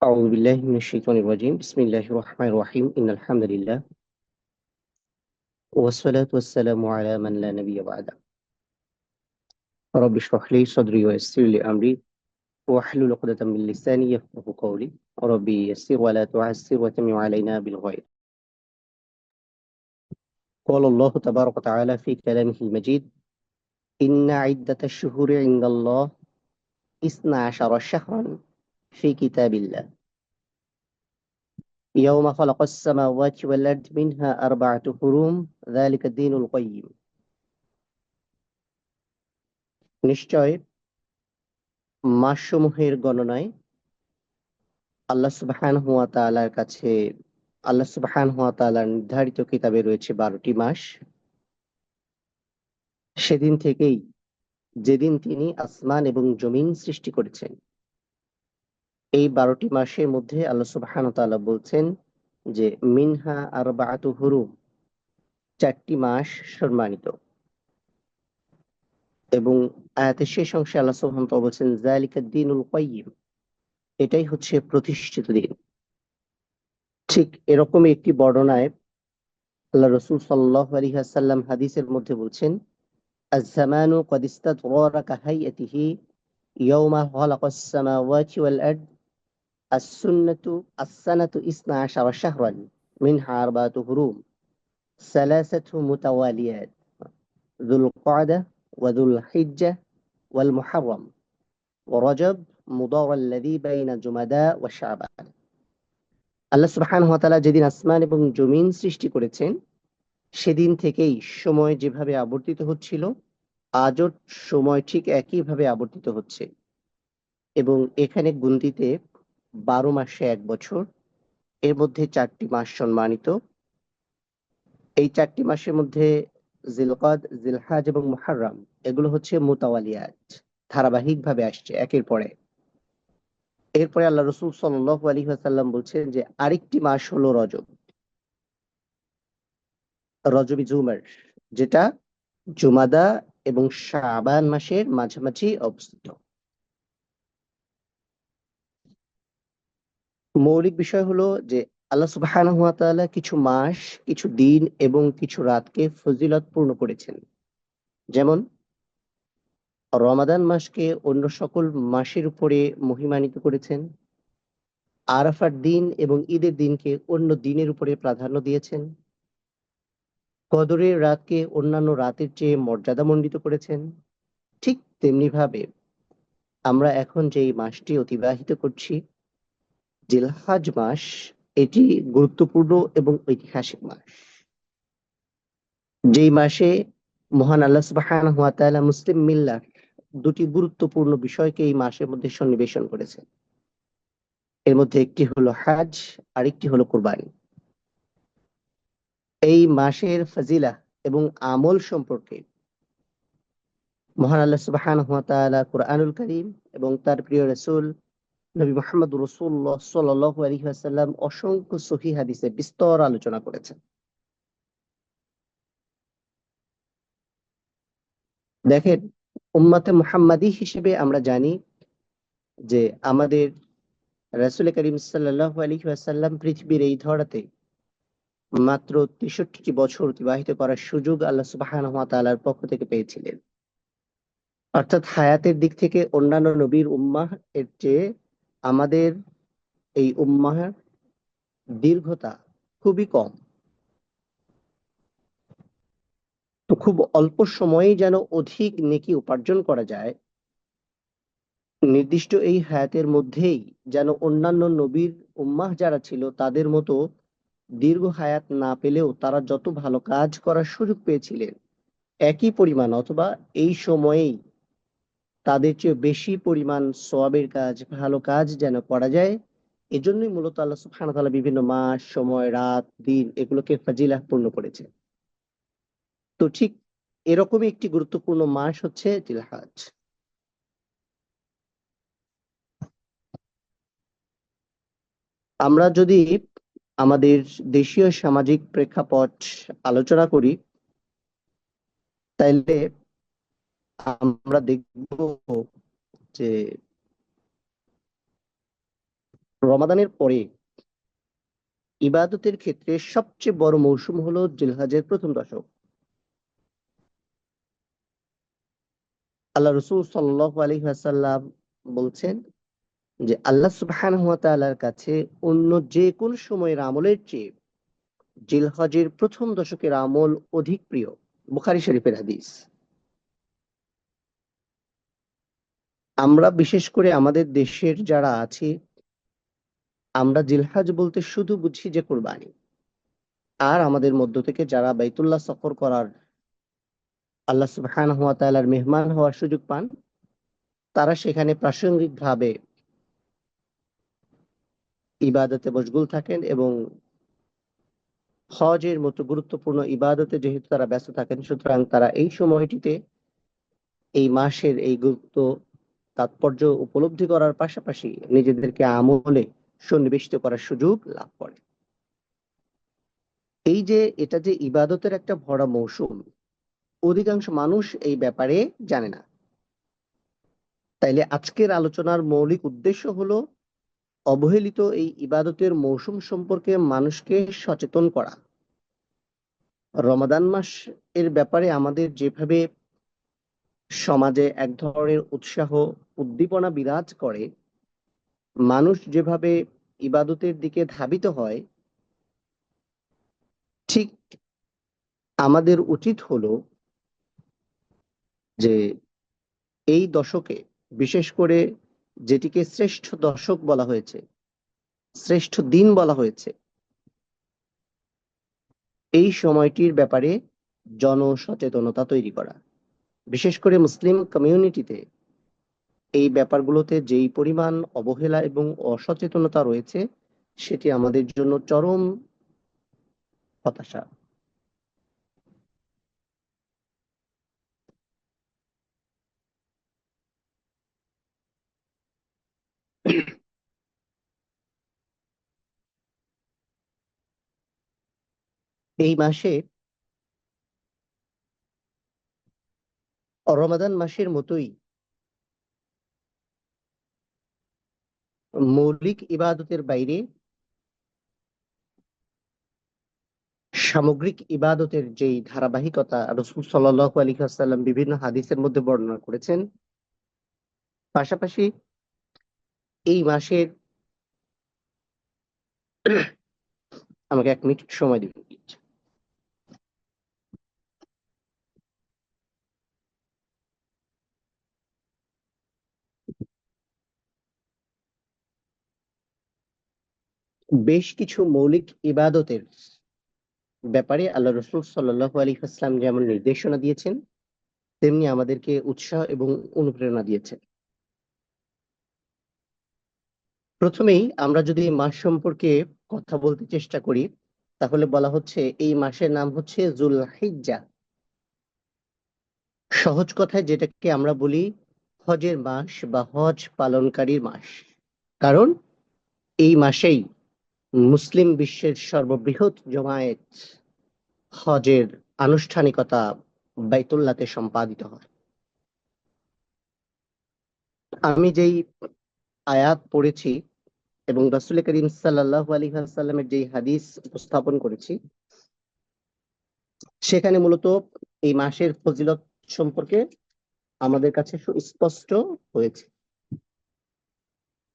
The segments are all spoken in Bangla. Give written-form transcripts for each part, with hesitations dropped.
أعوذ بالله من الشيطان الرجيم بسم الله الرحمن الرحيم إن الحمد لله والصلاة والسلام على من لا نبي بعده رب اشرح لي صدري ويسر لي أمري واحلل عقدة من لساني يفقهوا قولي ربي يسر ولا تعسر وتمم علينا بالغير قال الله تبارك وتعالى في كلامه المجيد إن عدة الشهور عند الله 12 شهرا في كتاب الله يوم خلق السماوات والأرض منها 4 حرم ذلك الدين القيم নিশ্চয় মাসসমূহের গণনায় আল্লাহ সুবহানাহু ওয়া তাআলার কাছে আল্লাহ সুবহানাহু ওয়া তাআলার নির্ধারিত কিতাবে রয়েছে 12টি মাস। সেদিন থেকেই যেদিন তিনি আসমান এবং জমিন সৃষ্টি করেছেন, এই 12টি মাসের মধ্যে আল্লাহ সুবহানাহু ওয়া তাআলা বলছেন যে মিনহা আরবাআতু হুরুম, 4টি মাস সম্মানিত। এবং আয়াতের শেষ অংশে আল্লাহ সুবহানাহু ওয়া তাআলা বলছেন যালিকা দ্বীনুল কাইয়্যিম, এটাই হচ্ছে প্রতিষ্ঠিত দিন। ঠিক এরকমই একটি বর্ণনায় আল্লাহ রাসূল সাল্লাল্লাহু আলাইহি ওয়াসাল্লাম হাদিসের মধ্যে বলছেন الزمان قد استدار كهيئته يوم خلق السماوات والأرض السنة 12 شهرا منها 4 حرم ثلاثة متواليات ذو القعدة وذو الحجة والمحرم ورجب مضار الذي بين جمادى وشعبان। আল্লাহ সুবহানাহু ওয়া তাআলা যেদিন আসমান এবং জমিন সৃষ্টি করেছেন, সেদিন থেকেই সময় যেভাবে আবর্তিত হচ্ছিল, আজও সময় ঠিক একইভাবে আবর্তিত হচ্ছে। এবং এখানে গুনতিতে 12 মাসে 1 বছর, এর মধ্যে 4টি মাস সম্মানিত। এই 4টি মাসের মধ্যে জিলকদ, জিলহাজ এবং মুহাররম এগুলো হচ্ছে মুতাওয়ালিয়াত, ধারাবাহিকভাবে আসছে একের পর এক। এরপরে আল্লাহ রাসূল সাল্লাল্লাহু আলাইহি ওয়াসাল্লাম বলছেন যে আরেকটি মাস হলো রজব, রজবী জুমার, যেটা জুমাদা এবং শাবান মাসের মাঝামাঝি অবস্থিত। মৌলিক বিষয় হলো যে আল্লাহ সুবহানাহু ওয়া তাআলা কিছু মাস, কিছু দিন এবং কিছু রাতকে ফজিলতপূর্ণ করেছেন। যেমন রমাদান মাসকে অন্য সকল মাসের উপরে মহিমান্বিত করেছেন। আরাফার দিন এবং ঈদের দিনকে অন্য দিনের উপরে প্রাধান্য দিয়েছেন। কদরের রাতকে অন্যান্য রাতের চেয়ে মর্যাদামণ্ডিত করেছেন। ঠিক তেমনি ভাবে আমরা এখন যে এই মাসটি অতিবাহিত করছি, জিলহাজ মাস, এটি গুরুত্বপূর্ণ এবং ঐতিহাসিক মাস। যেই মাসে মহান আল্লাহ সুবহানাহু ওয়া তাআলা মুসলিম মিল্লাত দুটি গুরুত্বপূর্ণ বিষয়কে এই মাসের মধ্যে সন্নিবেশন করেছেন। এর মধ্যে একটি হলো হজ, আরেকটি হলো কুরবানি। এই মাসের ফজিলাহ এবং আমল সম্পর্কে মহান আল্লাহ সুবহানাহু ওয়া তাআলা কুরআনুল কারীম এবং তার প্রিয় রাসূল নবী মুহাম্মদ রাসূলুল্লাহ সাল্লাল্লাহু আলাইহি ওয়াসাল্লাম অসংখ্য সহিহ হাদিসে বিস্তর আলোচনা করেছেন। দেখেন, উম্মতে মুহাম্মাদী হিসেবে আমরা জানি যে আমাদের রাসূল করিম সাল্লাল্লাহু আলাইহি ওয়াসাল্লাম পৃথিবীর এই ধরাতে মাত্র 63টি বছর অতিবাহিত করার সুযোগ আল্লাহ সুবহানাহু ওয়া তাআলার পক্ষ থেকে পেয়েছিলেন। অর্থাৎ হায়াতের দিক থেকে অন্যান্য নবীর উম্মাহ এর চেয়ে আমাদের এই উম্মাহের দীর্ঘতা খুবই কম। তো খুব অল্প সময়েই যেন অধিক নেকি উপার্জন করা যায়, নির্দিষ্ট এই হায়াতের মধ্যেই যেন অন্যান্য নবীর উম্মাহ যারা ছিল তাদের মতো দীর্ঘ হায়াত না পেলেও তারা যত ভালো কাজ করার সুযোগ পেয়েছিলেন, একই পরিমাণ অথবা এই সময়েই তাদের চেয়ে বেশি পরিমাণ সওয়াবের কাজ, ভালো কাজ যেন করা যায়, এজন্যই মূলত আল্লাহ সুবহানাহু ওয়া তাআলা বিভিন্ন মাস, সময়, রাত, দিন এগুলোকে ফাজিলাহ পূর্ণ করেছে। তো ঠিক এরকমই একটি গুরুত্বপূর্ণ মাস হচ্ছে জিলহজ। আমরা যদি আমাদের দেশীয় সামাজিক প্রেক্ষাপট আলোচনা করি, তাইলে আমরা দেখব যে রমাদানের পরে ইবাদতের ক্ষেত্রে সবচেয়ে বড় মৌসুম হলো জিলহজের প্রথম দশক। আল্লাহ রসুল সাল্লাল্লাহু আলাইহি ওয়াসাল্লাম বলছেন যে আল্লাহ সুবহানাহু ওয়া তাআলার কাছে অন্য যে কোন সময়ের আমলের চেয়ে জিলহজের প্রথম দশকের আমল অধিক প্রিয়। বুখারী শরীফের হাদিস। আমরা বিশেষ করে আমাদের দেশের যারা আছি, আমরা জিলহজ বলতে শুধু বুঝি যে কুরবানি। আর আমাদের মধ্য থেকে যারা বাইতুল্লাহ সফর করার আল্লাহ সুবহানাহু ওয়া তাআলার মেহমান হওয়ার সুযোগ পান, তারা সেখানে প্রাসঙ্গিকভাবে ইবাদতে মশগুল থাকেন এবং হজের মতো গুরুত্বপূর্ণ ইবাদতে যেহেতু তারা ব্যস্ত থাকেন, সুতরাং তারা এই সময়টিতে এই মাসের এই গুরুত্ব তাৎপর্য উপলব্ধি করার পাশাপাশি নিজেদেরকে আমলে সন্নিবেশিত করার সুযোগ লাভ করে। এই যে এটা যে ইবাদতের একটা ভরা মৌসুম, অধিকাংশ মানুষ এই ব্যাপারে জানে না। তাইলে আজকের আলোচনার মৌলিক উদ্দেশ্য হলো অবহেলিত এই ইবাদতের মৌসুম সম্পর্কে মানুষকে সচেতন করা। রমাদান মাস এর ব্যাপারে আমাদের যেভাবে সমাজে এক ধরনের উৎসাহ উদ্দীপনা বিরাজ করে, মানুষ যেভাবে ইবাদতের দিকে ধাবিত হয়, ঠিক আমাদের উচিত হলো যে এই দশকে, বিশেষ করে যেটিকে শ্রেষ্ঠ দশক বলা হয়েছে, শ্রেষ্ঠ দিন বলা হয়েছে, এই সময়টির ব্যাপারে জনসচেতনতা তৈরি করা। বিশেষ করে মুসলিম কমিউনিটিতে এই ব্যাপারগুলোতে যেই পরিমাণ অবহেলা এবং অসচেতনতা রয়েছে, সেটি আমাদের জন্য চরম হতাশা। এই মাসে রমাদান মাসের মতোই মৌলিক ইবাদতের বাইরে সামগ্রিক ইবাদতের যেই ধারাবাহিকতা রাসূল সাল্লাল্লাহু আলাইহি ওয়াসাল্লাম বিভিন্ন হাদিসের মধ্যে বর্ণনা করেছেন, পাশাপাশি এই মাসের আমাকে 1 মিনিট সময় দিবেন প্লিজ। বেশ কিছু মৌলিক ইবাদতের ব্যাপারে আল্লাহ রসুল সাল্লাল্লাহু আলাইহি ওয়াসাল্লাম যেমন নির্দেশনা দিয়েছেন, তেমনি আমাদেরকে উৎসাহ এবং অনুপ্রেরণা দিয়েছেন। প্রথমেই আমরা যদি এই মাস সম্পর্কে কথা বলতে চেষ্টা করি, তাহলে বলা হচ্ছে এই মাসের নাম হচ্ছে যুলহিজ্জাহ। সহজ কথায় যেটাকে আমরা বলি হজের মাস বা হজ পালনকারীর মাস। কারণ এই মাসেই মুসলিম বিশ্বের সর্ববৃহৎ জমায়েত হজের আনুষ্ঠানিকতা বাইতুল্লাহতে সম্পাদিত হয়। আমি যেই আয়াত পড়েছি এবং রাসূল করিম সাল্লাল্লাহু আলাইহি ওয়াসাল্লামের যেই হাদিস উপস্থাপন করেছি, সেখানে মূলত এই মাসের ফজিলত সম্পর্কে আমাদের কাছে সুস্পষ্ট হয়েছে।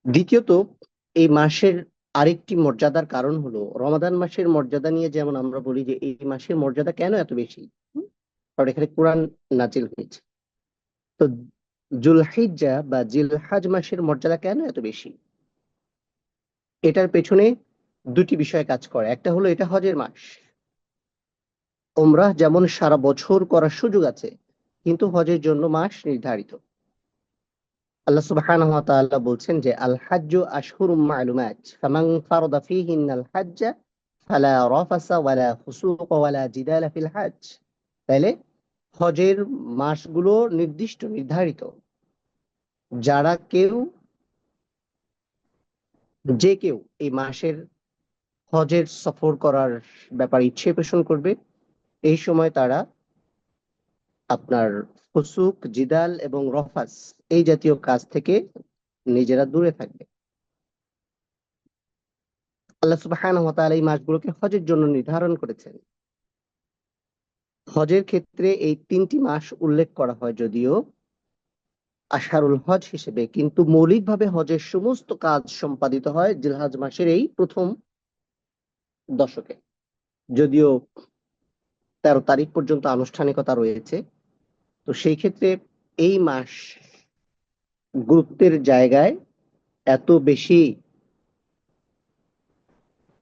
দ্বিতীয়ত, এই মাসের আরেকটি মর্যাদার কারণ হলো রমাদান মাসের মর্যাদা নিয়ে যেমন আমরা বলি যে এই মাসের মর্যাদা কেন এত বেশি, কারণ এখানে কোরআন নাজিল হয়েছে। তো জুলহিজ্জাহ বা জিলহাজ মাসের মর্যাদা কেন এত বেশি, এটার পেছনে দুটি বিষয় কাজ করে। একটা হলো এটা হজের মাস। উমরাহ যেমন সারা বছর করার সুযোগ আছে, কিন্তু হজের জন্য মাস নির্ধারিত। আল্লাহ সুবহানাহু ওয়া তাআলা বলছেন যে আল হাজ্জু আশহুরুম মা'লুমাত ফামান ফারাদা ফীহিন্নাল হাজ্জা ফালা রাফাসা ওয়ালা ফুসুকা ওয়ালা জিদালা ফিল হজ। তাইলে হজের মাসগুলো নির্দিষ্ট নির্ধারিত। যারা কেউ যে কেউ এই মাসের হজের সফর করার ব্যাপারে ইচ্ছে পোষণ করবে, এই সময় তারা আপনার ফুসুক, জিদাল এবং রফাস এই জাতীয় কাজ থেকে নিজেরা দূরে থাকবে। আল্লাহ সুবহানাহু ওয়া তাআলা এই মাসগুলোকে হজের জন্য নির্ধারণ করেছেন। হজের ক্ষেত্রে এই 3টি মাস উল্লেখ করা হয় যদিও আশহারুল হজ হিসেবে, কিন্তু মৌলিকভাবে হজের সমস্ত কাজ সম্পাদিত হয় জিলহজ মাসের এই প্রথম দশকে। যদিও 13 তারিখ পর্যন্ত আনুষ্ঠানিকতা রয়েছে, তো সেই ক্ষেত্রে এই মাস গুরুত্বের জায়গায় এত বেশি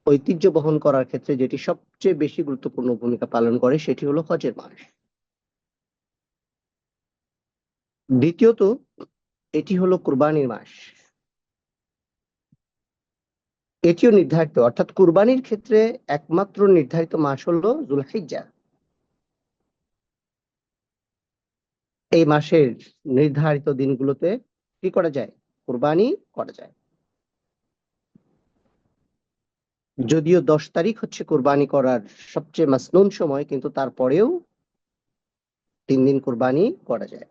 ঐতিহ্য বহন করার ক্ষেত্রে যেটি সবচেয়ে বেশি গুরুত্বপূর্ণ ভূমিকা পালন করে সেটি হলো হজের মাস। দ্বিতীয়ত, এটি হলো কুরবানির মাস। এটিও নির্ধারিত, অর্থাৎ কুরবানির ক্ষেত্রে একমাত্র নির্ধারিত মাস হলো যুলহিজ্জা। এই মাসের নির্ধারিত দিনগুলোতে কি করা যায়? কুরবানি করা যায়। যদিও 10 তারিখ হচ্ছে কুরবানি করার সবচেয়ে মাসনুন সময়, কিন্তু তারপরেও 3 দিন কুরবানি করা যায়।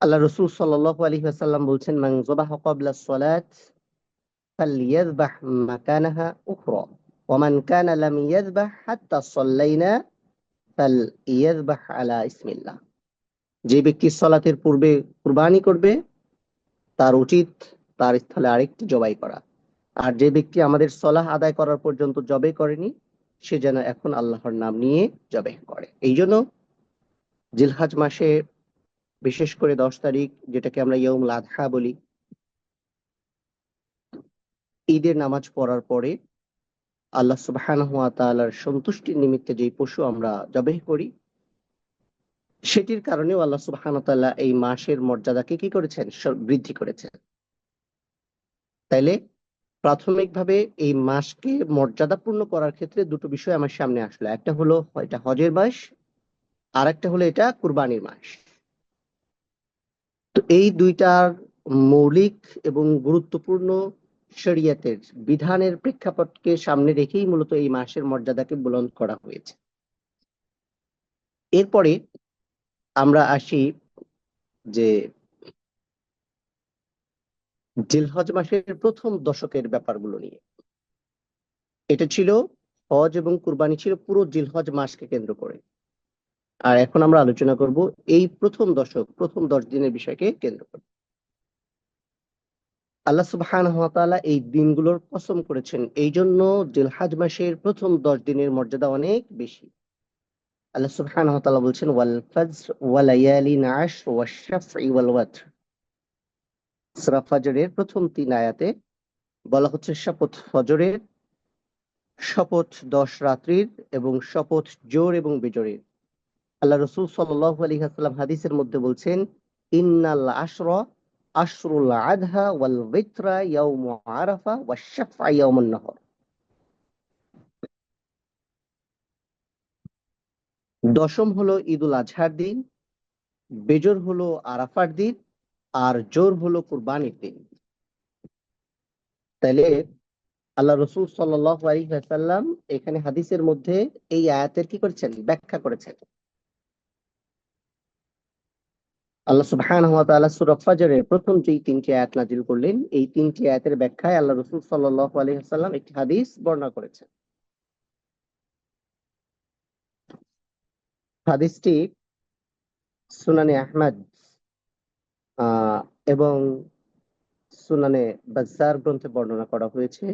আল্লাহ রসুল সাল্লাল্লাহু আলাইহি ওয়াসাল্লাম বলছেন, মান যাবাহা ক্বাবলা আস-সালাত ফালইয়াযবাহ মাকানাহা উখরা ওয়া মান কানা লাম ইয়াযবাহ হাত্তা সাল্লাইনা ফালইয়াযবাহ আলা ইসমিল্লাহ। যে ব্যক্তি সালাতের পূর্বে কুরবানি করবে তার উচিত তার স্থলে আরেকটি জবাই করা, আর যে ব্যক্তি আমাদের সলাহ আদায় করার পর্যন্ত জবাই করেনি সে যেন এখন আল্লাহর নাম নিয়ে জবাই করে। এই জন্য জিলহজ মাসে বিশেষ করে 10 তারিখ, যেটাকে আমরা ইয়াউমুল আযহা বলি, ঈদের নামাজ পড়ার পরে আল্লাহ সুবহানাহু ওয়া তাআলার সন্তুষ্টির নিমিত্তে যে পশু আমরা জবাই করি সেটির কারণেও আল্লাহ সুবহানাহু ওয়া তাআলা এই মাসের মর্যাদাকে কি করেছেন? বৃদ্ধি করেছেন। তাইলে প্রাথমিকভাবে এই মাসকে মর্যাদাপূর্ণ করার ক্ষেত্রে দুটো বিষয় আমার সামনে আসলো। একটা হলো এটা হজের মাস, আর একটা হলো এটা কুরবানির মাস। তো এই দুইটার মৌলিক এবং গুরুত্বপূর্ণ শরিয়তের বিধানের প্রেক্ষাপটকে সামনে রেখেই মূলত এই মাসের মর্যাদাকে বুলন্দ করা হয়েছে। এরপরে আমরা আসি যে জিলহজ মাসের প্রথম দশকের ব্যাপারগুলো নিয়ে। এটা ছিল হজ এবং কুরবানি ছিল পুরো জিলহজ মাসকে কেন্দ্র করে, আর এখন আমরা আলোচনা করব এই প্রথম দশক, প্রথম 10 দিনের বিষয়কে কেন্দ্র করে। আল্লাহ সুবহানাহু ওয়া তাআলা এই দিনগুলোর কসম করেছেন, এই জন্য জিলহজ মাসের প্রথম 10 দিনের মর্যাদা অনেক বেশি। আল্লাহ সুবহানাহু ওয়া তাআলা বলছেন, ওয়াল ফাজর ওয়া লায়ালিন আশর ওয়াশ শাফঈ ওয়াল ওয়াতর। সূরা ফজরের প্রথম 3 আয়াতে বলা হচ্ছে শপথ ফজরের, শপথ 10 রাত্রির, এবং শপথ জোর এবং বিজোরের। আল্লাহ রসুল সাল্লাল্লাহু আলাইহি ওয়াসাল্লাম হাদিসের মধ্যে বলছেন, ইন্নাল আশরা আশরুল আদহা ওয়াল বিত্রা ইয়াউমু আরাফা ওয়াশ শাফআ ইয়াউমুন নাহর। দশম হলো ঈদুল আজহার দিন, বেজর হলো আরাফার দিন, আর জোর হলো কুরবানির দিন। তাইলে আল্লাহ রসুল সাল্লাল্লাহু আলাইহি ওয়াসাল্লাম এখানে হাদিসের মধ্যে এই আয়াতের কি করেছেন? ব্যাখ্যা করেছেন। আল্লাহ সুবহানাহু ওয়া তাআলা সূরা ফজরের প্রথম যেই 3টি আয়াত নাযিল করলেন, এই 3টি আয়াতের ব্যাখ্যায় আল্লাহ রাসূল সাল্লাল্লাহু আলাইহি ওয়াসাল্লাম একটি হাদিস বর্ণনা করেছেন। হাদিসটি সুনানে আহমদ এবং সুনানে বাজ্জার গ্রন্থে বর্ণনা করা হয়েছে।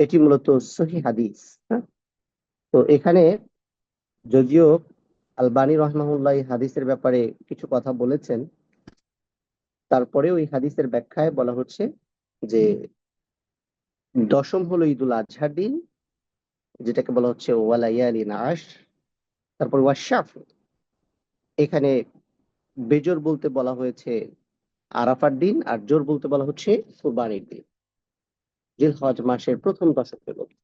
এটি মূলত সহিহ হাদিস। হ্যাঁ? তো এখানে যদিও আলবানী রাহমাহুল্লাহ এই হাদিসের ব্যাপারে কিছু কথা বলেছেন, তারপরেও এই হাদিসের ব্যাখ্যায় বলা হচ্ছে যে দশম হলো ঈদুল আজহার দিন, যেটাকে বলা হচ্ছে ওয়ালাইয়ালিন আশর, তারপর ওয়াশাফ। এখানে বেজর বলতে বলা হয়েছে আরাফার দিন, আর জোর বলতে বলা হচ্ছে কুরবানির দিন, জিলহজ মাসের প্রথম দশকের মধ্যে।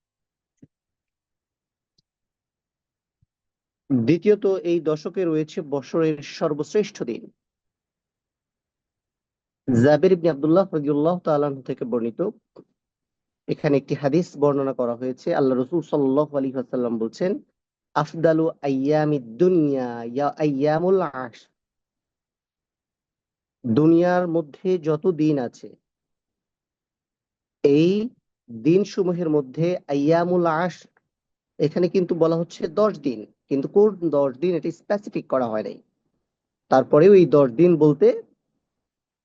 দ্বিতীয়ত, এই দশকে রয়েছে বছরের সর্বশ্রেষ্ঠ দিন। জাবির ইবনে আব্দুল্লাহ রাদিয়াল্লাহু তাআলা আনহু থেকে বর্ণিত, এখানে একটি হাদিস বর্ণনা করা হয়েছে। আল্লাহ রাসূল সাল্লাল্লাহু আলাইহি ওয়াসাল্লাম বলছেন, আফদালু আইয়ামিদ দুনিয়া ইয়া আইয়ামুল আশর। দুনিয়ার মধ্যে যত দিন আছে, এই দিনসমূহের মধ্যে আইয়ামুল আশর, এখানে কিন্তু বলা হচ্ছে 10 দিন, কিন্তু কোন 10 দিন এটা স্পেসিফিক করা হয় নাই। তারপরেও এই 10 দিন বলতে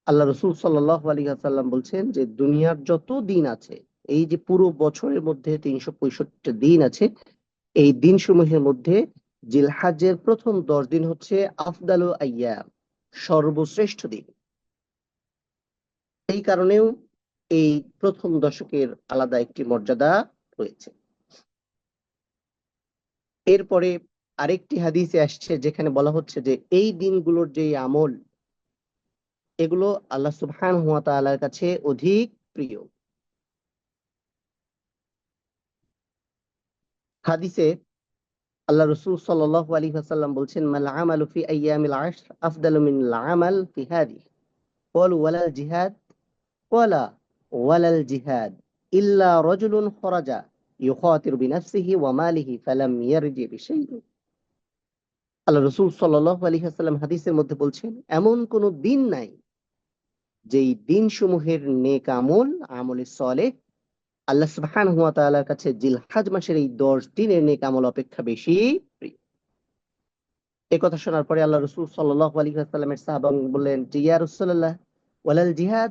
আল্লাহ রসুল সাল্লাল্লাহু আলাইহি ওয়াসাল্লাম বলছেন যে দুনিয়ার যত দিন আছে, এই যে পুরো বছরের মধ্যে 365 দিন আছে, এই দিনসমূহের মধ্যে জিলহাজের প্রথম 10 দিন হচ্ছে আফদালু আইয়াম, সর্বশ্রেষ্ঠ দিন। এই কারণেও এই প্রথম দশকের আলাদা একটি মর্যাদা রয়েছে। এরপরে আরেকটি হাদিসে আসছে যেখানে বলা হচ্ছে যে এই দিনগুলোর যে আমল, এগুলো আল্লাহ সুবহানাহু ওয়া তাআলার কাছে অধিক প্রিয়। হাদিসে আল্লাহ রসুল সাল্লাল্লাহু আলাইহি ওয়াসাল্লাম বলছেন, মাল আমালু ফি আইয়ামিল আশর আফদালু মিনাল আমাল ফি হাদিহি, ক্বালু ওয়ালাল জিহাদ, ক্বালা ওয়ালাল জিহাদ ইল্লা রাজুলুন খরাজা ইউখাতিরু বিনাফসিহি ওয়া মালিহি ফালাম ইয়ারজি বিশাইইন। আল্লাহ রসুল সাল্লাল্লাহু আলাইহি ওয়াসাল্লাম হাদিসের মধ্যে বলছেন, এমন কোন দিন নাই যেই দিন সমূহের নেক আমল, আমলে সলেহ আল্লাহ সুবহানাহু ওয়া তাআলার কাছে জিলহজ মাসের এই 10 দিনের নেক আমল অপেক্ষা বেশি প্রিয়। এই কথা শোনার পরে আল্লাহ রসুল সাল্লাল্লাহু আলাইহি ওয়াসাল্লামের সাহাবা বললেন যে ইয়া রাসূলুল্লাহ, ওয়ালাল জিহাদ,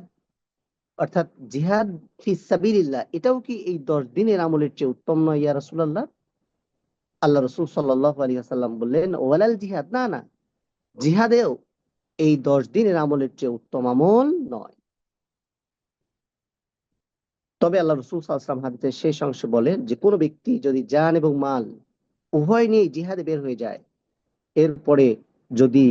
অর্থাৎ জিহাদ ফি সাবিলিল্লাহ, এটাও কি এই 10 দিনের আমলের চেয়ে উত্তম নয় ইয়া রাসূলুল্লাহ? আল্লাহ রসুল সাল্লাল্লাহু আলাইহি ওয়াসাল্লাম বললেন, ওয়ালাল জিহাদ, না না, জিহাদেও এই 10 দিনের আমলের চেয়ে উত্তম আমল নয়। তবে আল্লাহ রসুল সাল্লাল্লাহু আলাইহি ওয়াসাল্লাম হাদিসের শেষ অংশে বলেন যে কোনো ব্যক্তি যদি জান এবং মাল উভয় নিয়ে জিহাদে বের হয়ে যায়, এরপরে যদি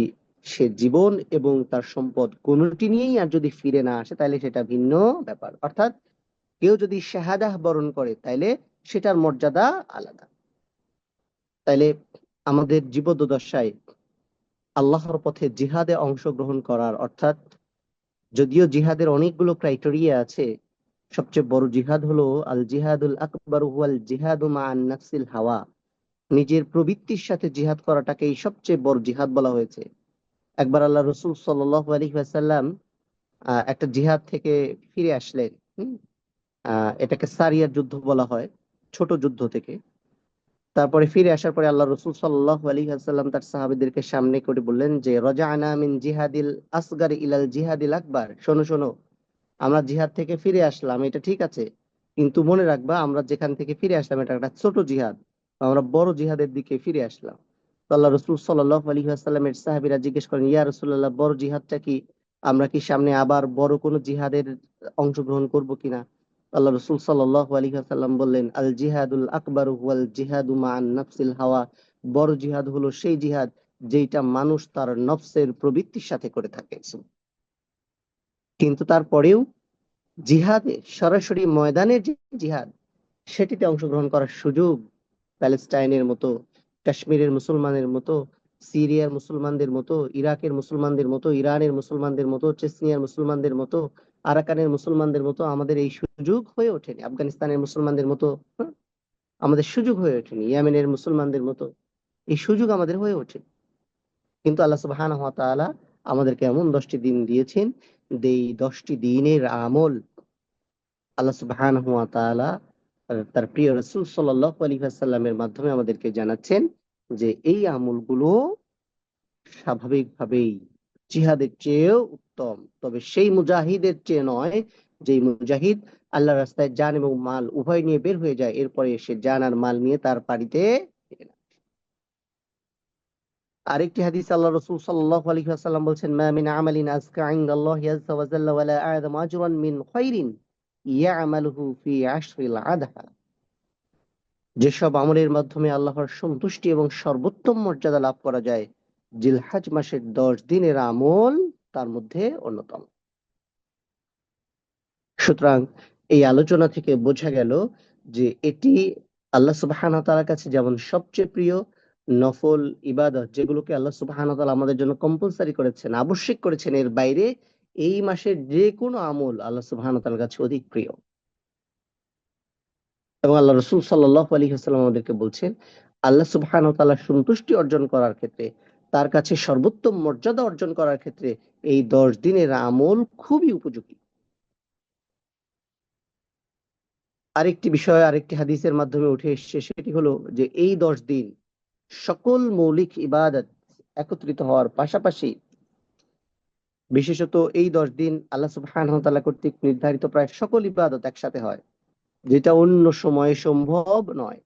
সে জীবন এবং তার সম্পদ কোনোটি নিয়েই আর যদি ফিরে না আসে, তাহলে সেটা ভিন্ন ব্যাপার। অর্থাৎ কেউ যদি শাহাদাহ বরণ করে তাহলে সেটার মর্যাদা আলাদা। তাইলে আমাদের জীবদ্দশায় আল্লাহর পথে জিহাদে অংশগ্রহণ করার, অর্থাৎ যদিও জিহাদের অনেকগুলো ক্রাইটেরিয়া আছে, সবচেয়ে বড় জিহাদ হলো আল জিহাদুল আকবর হুয়াল জিহাদু মা'আন নাফসিল হাওয়া, নিজের প্রবৃত্তির সাথে জিহাদ করাটাকেই সবচেয়ে বড় জিহাদ বলা হয়েছে। একবার আল্লাহ রসুল সাল্লাল্লাহু আলাইহি ওয়াসাল্লাম একটা জিহাদ থেকে ফিরে আসলেন। হুম? এটাকে সারিয়ার যুদ্ধ বলা হয়, ছোট যুদ্ধ থেকে। তারপরে ফিরে আসার পরে আল্লাহ রসুল সাল্লাল্লাহু আলাইহি ওয়াসাল্লাম তার সাহাবীদেরকে সামনে করে বললেন যে রাজা'না মিন জিহাদিল আসগার ইলাল জিহাদিল আকবার, শোনো শোনো, আমরা জিহাদ থেকে ফিরে আসলাম, এটা ঠিক আছে, কিন্তু মনে রাখবা আমরা যেখান থেকে ফিরে আসলাম এটা একটা ছোট জিহাদ, আমরা বড় জিহাদের দিকে ফিরে আসলাম। তো আল্লাহ রসুল সাল্লাল্লাহু আলাইহি ওয়াসাল্লামের সাহাবীরা জিজ্ঞেস করেন, ইয়া রাসূলুল্লাহ, বড় জিহাদটা কি? আমরা কি সামনে আবার বড় কোনো জিহাদের অংশগ্রহণ করব কিনা? আল্লাহ রসুল সাল্লাল্লাহু আলাইহি ওয়াসাল্লাম বললেন, আল জিহাদুল আকবার হুয়াল জিহাদু মা'আন নাফসিল হাওয়া, বড় জিহাদ হলো সেই জিহাদ যেটা মানুষ তার নফসের প্রবৃত্তির সাথে করে থাকে। কিন্তু তারপরেও জিহাদে সরাসরি ময়দানের যে জিহাদ, সেটিতে অংশগ্রহণ করার সুযোগ প্যালেস্টাইনের মতো, কাশ্মীরের মুসলমানের মতো, সিরিয়ার মুসলমানদের মতো, ইরাকের মুসলমানদের মতো, ইরানের মুসলমানদের মতো, চেচনিয়ার মুসলমানদের মতো, আরাকানের মুসলমানদের মতো আমাদের এই সুযোগ হয়ে ওঠেনি। আফগানিস্তানের মুসলমানদের মতো আমাদের সুযোগ হয়ে ওঠেনি, ইয়েমেনের মুসলমানদের মতো এই সুযোগ আমাদের হয়ে ওঠে। কিন্তু আল্লাহ সুবহানাহু ওয়া তাআলা আমাদেরকে এমন 10টি দিন দিয়েছেন, যে এই 10টি দিনের আমল আল্লাহ সুবহানাহু ওয়া তাআলা তার প্রিয় রাসূল সাল্লাল্লাহু আলাইহি ওয়াসাল্লামের মাধ্যমে আমাদেরকে জানাচ্ছেন যে এই আমলগুলো স্বাভাবিকভাবেই জিহাদের চেয়েও উত্তম, তবে সেই মুজাহিদের চেয়ে নয় যে মুজাহিদ আল্লাহর রাস্তায় জান এবং মাল উভয় নিয়ে বের হয়ে যায়, এরপরে সে জান আর মাল নিয়ে তার বাড়িতে ফিরে না। আরেকটি হাদিস আল্লাহ রাসূল সাল্লাল্লাহু আলাইহি ওয়াসাল্লাম বলছেন, মা মিন আমালিন আযকা ইনদাল্লাহি আযজা ওয়া জাল্লা ওয়ালা আ'যামু আজরান মিন খায়রিন ইয়া'মালুহু ফি আশরিল আদহা। যেসব আমলের মাধ্যমে আল্লাহর সন্তুষ্টি এবং সর্বোত্তম মর্যাদা লাভ করা যায়, জিলহজ মাসের 10 দিনের আমল তার মধ্যে অন্যতম। সুতরাং এই আলোচনা থেকে বোঝা গেল যে এটি আল্লাহ সুবহানাহু ওয়া তাআলার কাছে যেমন সবচেয়ে প্রিয়, নফল ইবাদত যেগুলোকে আল্লাহ সুবহানাহু ওয়া তাআলা আমাদের জন্য কম্পালসরি করেছেন, আবশ্যিক করেছেন, এর বাইরে এই মাসের যে কোনো আমল আল্লাহ সুবহানাহু ওয়া তাআলার কাছে অধিক প্রিয়। এবং আল্লাহ রসুল সাল্লাল্লাহু আলাইহি ওয়াসাল্লাম আমাদেরকে বলছেন, আল্লাহ সুবহানাহু ওয়া তাআলার সন্তুষ্টি অর্জন করার ক্ষেত্রে তার কাছে সর্বোত্তম মর্যাদা অর্জন করার ক্ষেত্রে এই 10 দিনের আমল খুবই উপযোগী। আরেকটি বিষয় আরেকটি হাদিসের মাধ্যমে উঠে এসেছে, সেটি হলো যে এই 10 দিন সকল মৌলিক ইবাদত একত্রিত হওয়ার পাশাপাশি বিশেষত এই 10 দিন আল্লাহ সুবহানাহু ওয়া তাআলা কর্তৃক নির্ধারিত প্রায় সকল ইবাদত একসাথে হয়, যেটা অন্য সময়ে সম্ভব নয়।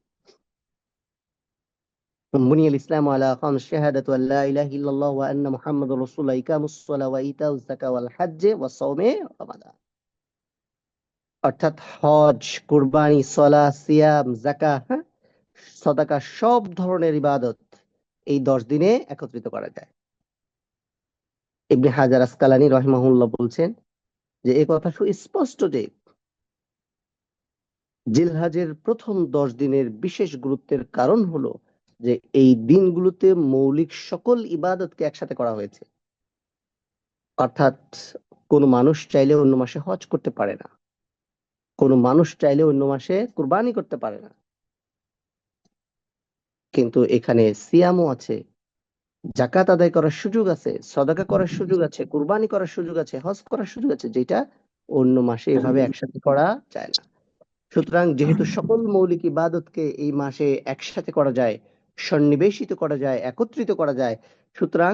বুনিয়াল ইসলামু আলা খামস শাহাদাতু আল্লা ইলাহা ইল্লাল্লাহ ওয়া আন্না মুহাম্মাদুর রাসূলুল্লাহ ইকামুস সালাহ ওয়া ইতাউজ যাকাত ওয়াল হজ্জ ওয়া সাওমে রমাদান। অর্থাৎ হজ, কুরবানি, সালাহ, সিয়াম, যাকাত, সাদাকা সব ধরনের ইবাদত এই 10 দিনে একত্রিত করা যায়। ইবনে হাজার আসকালানী রাহিমাহুল্লাহ বলছেন যে এই কথা সুস্পষ্ট যে জিলহাজের প্রথম 10 দিনের বিশেষ গুরুত্বের কারণ হলো যে এই দিনগুলোতে মৌলিক সকল ইবাদতকে একসাথে করা হয়েছে। অর্থাৎ কোনো মানুষ চাইলে অন্য মাসে হজ করতে পারে না, কোনো মানুষ চাইলে অন্য মাসে কুরবানি করতে পারে না, কিন্তু এখানে সিয়ামও আছে, জাকাত আদায় করার সুযোগ আছে, সদাকা করার সুযোগ আছে, কুরবানি করার সুযোগ আছে, হজ করার সুযোগ আছে, যেটা অন্য মাসে এভাবে একসাথে করা যায় না। সুতরাং যেহেতু সকল মৌলিক ইবাদতকে এই মাসে একসাথে করা যায়, সন্নিবেশিত করা যায়, একত্রিত করা যায়, সুতরাং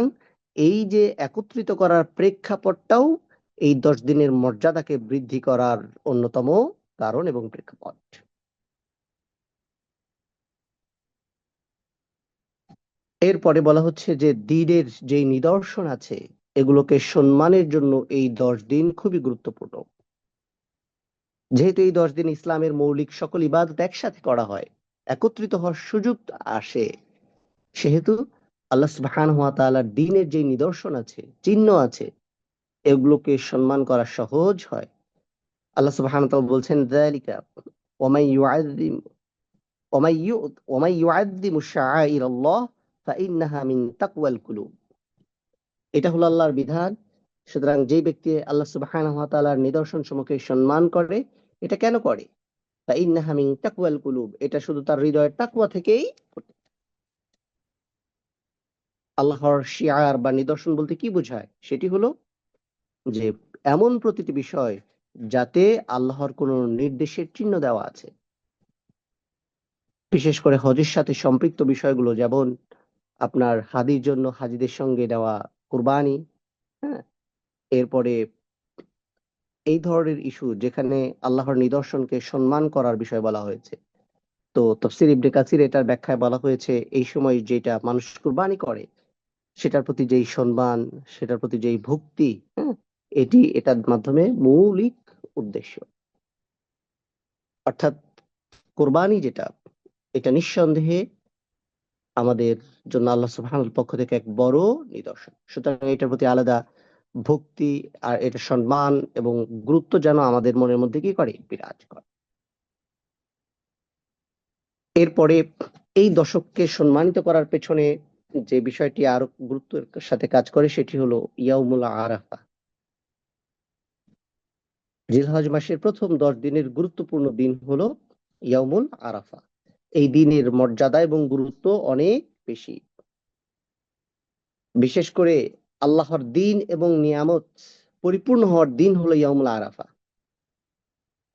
এই যে একত্রিত করার প্রেক্ষাপটটাও এই 10 দিনের মর্যাদাকে বৃদ্ধি করার অন্যতম কারণ এবং প্রেক্ষাপট। এরপরে বলা হচ্ছে যে দিনের যে নিদর্শন আছে এগুলোকে সম্মানের জন্য এই 10 দিন খুবই গুরুত্বপূর্ণ। যেহেতু এই 10 দিন ইসলামের মৌলিক সকল ইবাদত একসাথে করা হয়, একত্রিত হওয়ার সুযোগ আসে, সেহেতু আল্লাহ সুবহানাহু ওয়া তাআলার দ্বীনের যে নিদর্শন আছে, চিহ্ন আছে, এগুলোকে সম্মান করা সহজ হয়। আল্লাহ সুবহানাহু ওয়া তাআলা বলছেন যালিকা ওয়ামান ইউআযযিম ওয়ামান ইউআযযিমু শাআইরাল্লাহ ফাইন্নাহা মিন তাকওয়াল কুলুব। এটা হলো আল্লাহর বিধান। সুতরাং যে ব্যক্তি আল্লাহ সুবহানাহু ওয়া তাআলার নিদর্শন সমূহকে সম্মান করে, এটা কেন করে? ফাইন্নাহা মিন তাকওয়াল কুলুব, এটা শুধু তার হৃদয়ের তাকওয়া থেকেই। আল্লাহর শিয়ার বা নিদর্শন বলতে কি বোঝায়? সেটি হলো যে এমন প্রতিটি বিষয় যাতে আল্লাহর কোনো নির্দেশের চিহ্ন দেওয়া আছে। বিশেষ করে হজের সাথে সম্পৃক্ত বিষয়গুলো, যেমন আপনার হাদির জন্য হাজিদের সঙ্গে দেওয়া কুরবানি, হ্যাঁ, এরপরে এই ধরনের ইস্যু যেখানে আল্লাহর নিদর্শনকে সম্মান করার বিষয় বলা হয়েছে। তো তাফসীর ইবনে কাসির এটার ব্যাখ্যায় বলা হয়েছে এই সময় যেটা মানুষ কুরবানি করে সেটার প্রতি যেই সম্মান, সেটার প্রতি যেই ভক্তি, হ্যাঁ, এটি এটার মাধ্যমে মৌলিক উদ্দেশ্য। অর্থাৎ কোরবানি যেটা, এটা নিঃসন্দেহে আমাদের জন্য আল্লাহ সুবহানাহুর পক্ষ থেকে এক বড় নিদর্শন। সুতরাং এটার প্রতি আলাদা ভক্তি আর এটা সম্মান এবং গুরুত্ব যেন আমাদের মনের মধ্যে কি করে, বিরাজ করে। এরপরে এই দশককে সম্মানিত করার পেছনে যে বিষয়টি আরো গুরুত্বের সাথে কাজ করে সেটি হলো ইয়াউমুল আরাফা। জিলহজ মাসের প্রথম 10 দিনের গুরুত্বপূর্ণ দিন হলো ইয়াউমুল আরাফা। এই দিনের মর্যাদা এবং গুরুত্ব অনেক বেশি। বিশেষ করে আল্লাহর দিন এবং নিয়ামত পরিপূর্ণ হওয়ার দিন হলো ইয়াউমুল আরাফা।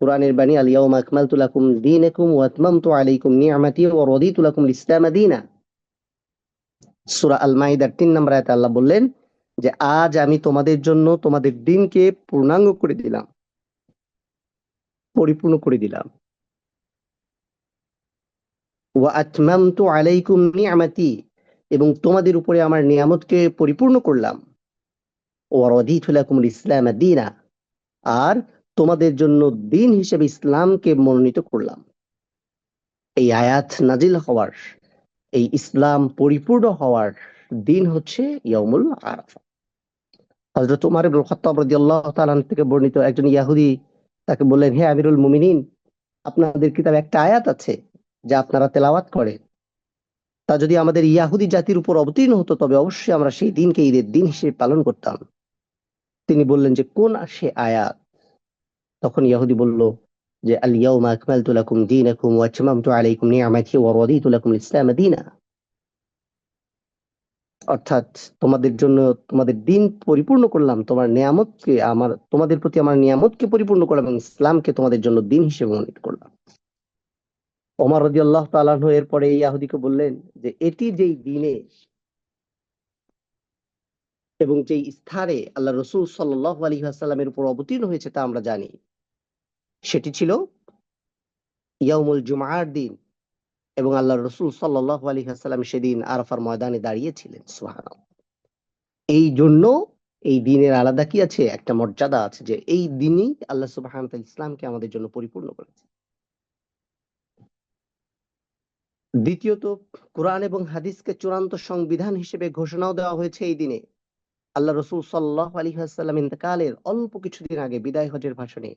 কোরআনের বাণী, আল ইয়াউমা আকমালতু লাকুম দীনাকুম ওয়া আতমামতু আলাইকুম নি'মাতি ওয়া রাদিতু লাকুম ইসলাম দীনা। সূরা আল মাইদার 3 নম্বর আয়াতে আল্লাহ বললেন যে আজ আমি তোমাদের জন্য তোমাদের দিনকে পূর্ণাঙ্গ করে দিলাম, পরিপূর্ণ করে দিলাম। ওয়া আতমামতু আলাইকুম নি'মাতি, এবং তোমাদের উপরে আমার নিয়ামতকে পরিপূর্ণ করলাম। ওয়া রাদিতু লাকুম ইসলাম দীনা, আর তোমাদের জন্য দিন হিসেবে ইসলামকে মনোনীত করলাম। এই আয়াত নাজিল হওয়ার, এই ইসলাম পরিপূর্ণ হওয়ার দিন হচ্ছে ইয়াউমুল আরাফা। হযরত ওমর ইবনে খাত্তাব রাদিয়াল্লাহু তাআলা থেকে বর্ণিত, একজন ইহুদি তাকে বললেন, হে আমিরুল মুমিনিন, আপনাদের কিতাবে একটা আয়াত আছে যা আপনারা তেলাওয়াত করেন, তা যদি আমাদের ইহুদি জাতির উপর অবতীর্ণ হতো তবে অবশ্যই আমরা সেই দিনকে ঈদের দিন হিসেবে পালন করতাম। তিনি বললেন যে কোন সে আয়াত? তখন ইহুদি বলল যে আল ইয়াউমা আকমালতু লাকুম দীনাকুম ওয়া আতমামতু আলাইকুম নি'মাতি ওয়া রাদিতু লাকুম ইসলাম দীনা। অর্থাৎ তোমাদের জন্য তোমাদের দিন পরিপূর্ণ করলাম, তোমাদের প্রতি আমার নিয়ামতকে পরিপূর্ণ করলাম এবং ইসলামকে তোমাদের জন্য দিন হিসেবে মনোনীত করলাম। ওমর রাদিয়াল্লাহু তাআলা আনহু এরপরে এই ইহুদিকে বললেন যে এটি যেই দিনে এবং যেই স্থানে আল্লাহ রসুল সাল্লাল্লাহু আলাইহি ওয়াসাল্লামের উপর অবতীর্ণ হয়েছে তা আমরা জানি। সেটি ছিল ইয়াউমুল জুমআর দিন এবং আল্লাহ রসুল সাল্লাল্লাহু আলাইহি ওয়াসাল্লাম সেদিন আরাফার ময়দানে দাঁড়িয়েছিলেন। সুবহানাল্লাহ। এই জন্য এই দিনের আলাদা কি আছে, একটা মর্যাদা আছে যে এই দিনই আল্লাহ সুবহানাহু ওয়া তাআলা ইসলামকে আমাদের জন্য পরিপূর্ণ করেছে। দ্বিতীয়ত, কোরআন এবং হাদিসকে চূড়ান্ত সংবিধান হিসেবে ঘোষণাও দেওয়া হয়েছে এই দিনে। আল্লাহ রসুল সাল্লাল্লাহু আলাইহি ওয়াসাল্লাম ইন্তেকালের অল্প কিছুদিন আগে বিদায় হজের ভাষণে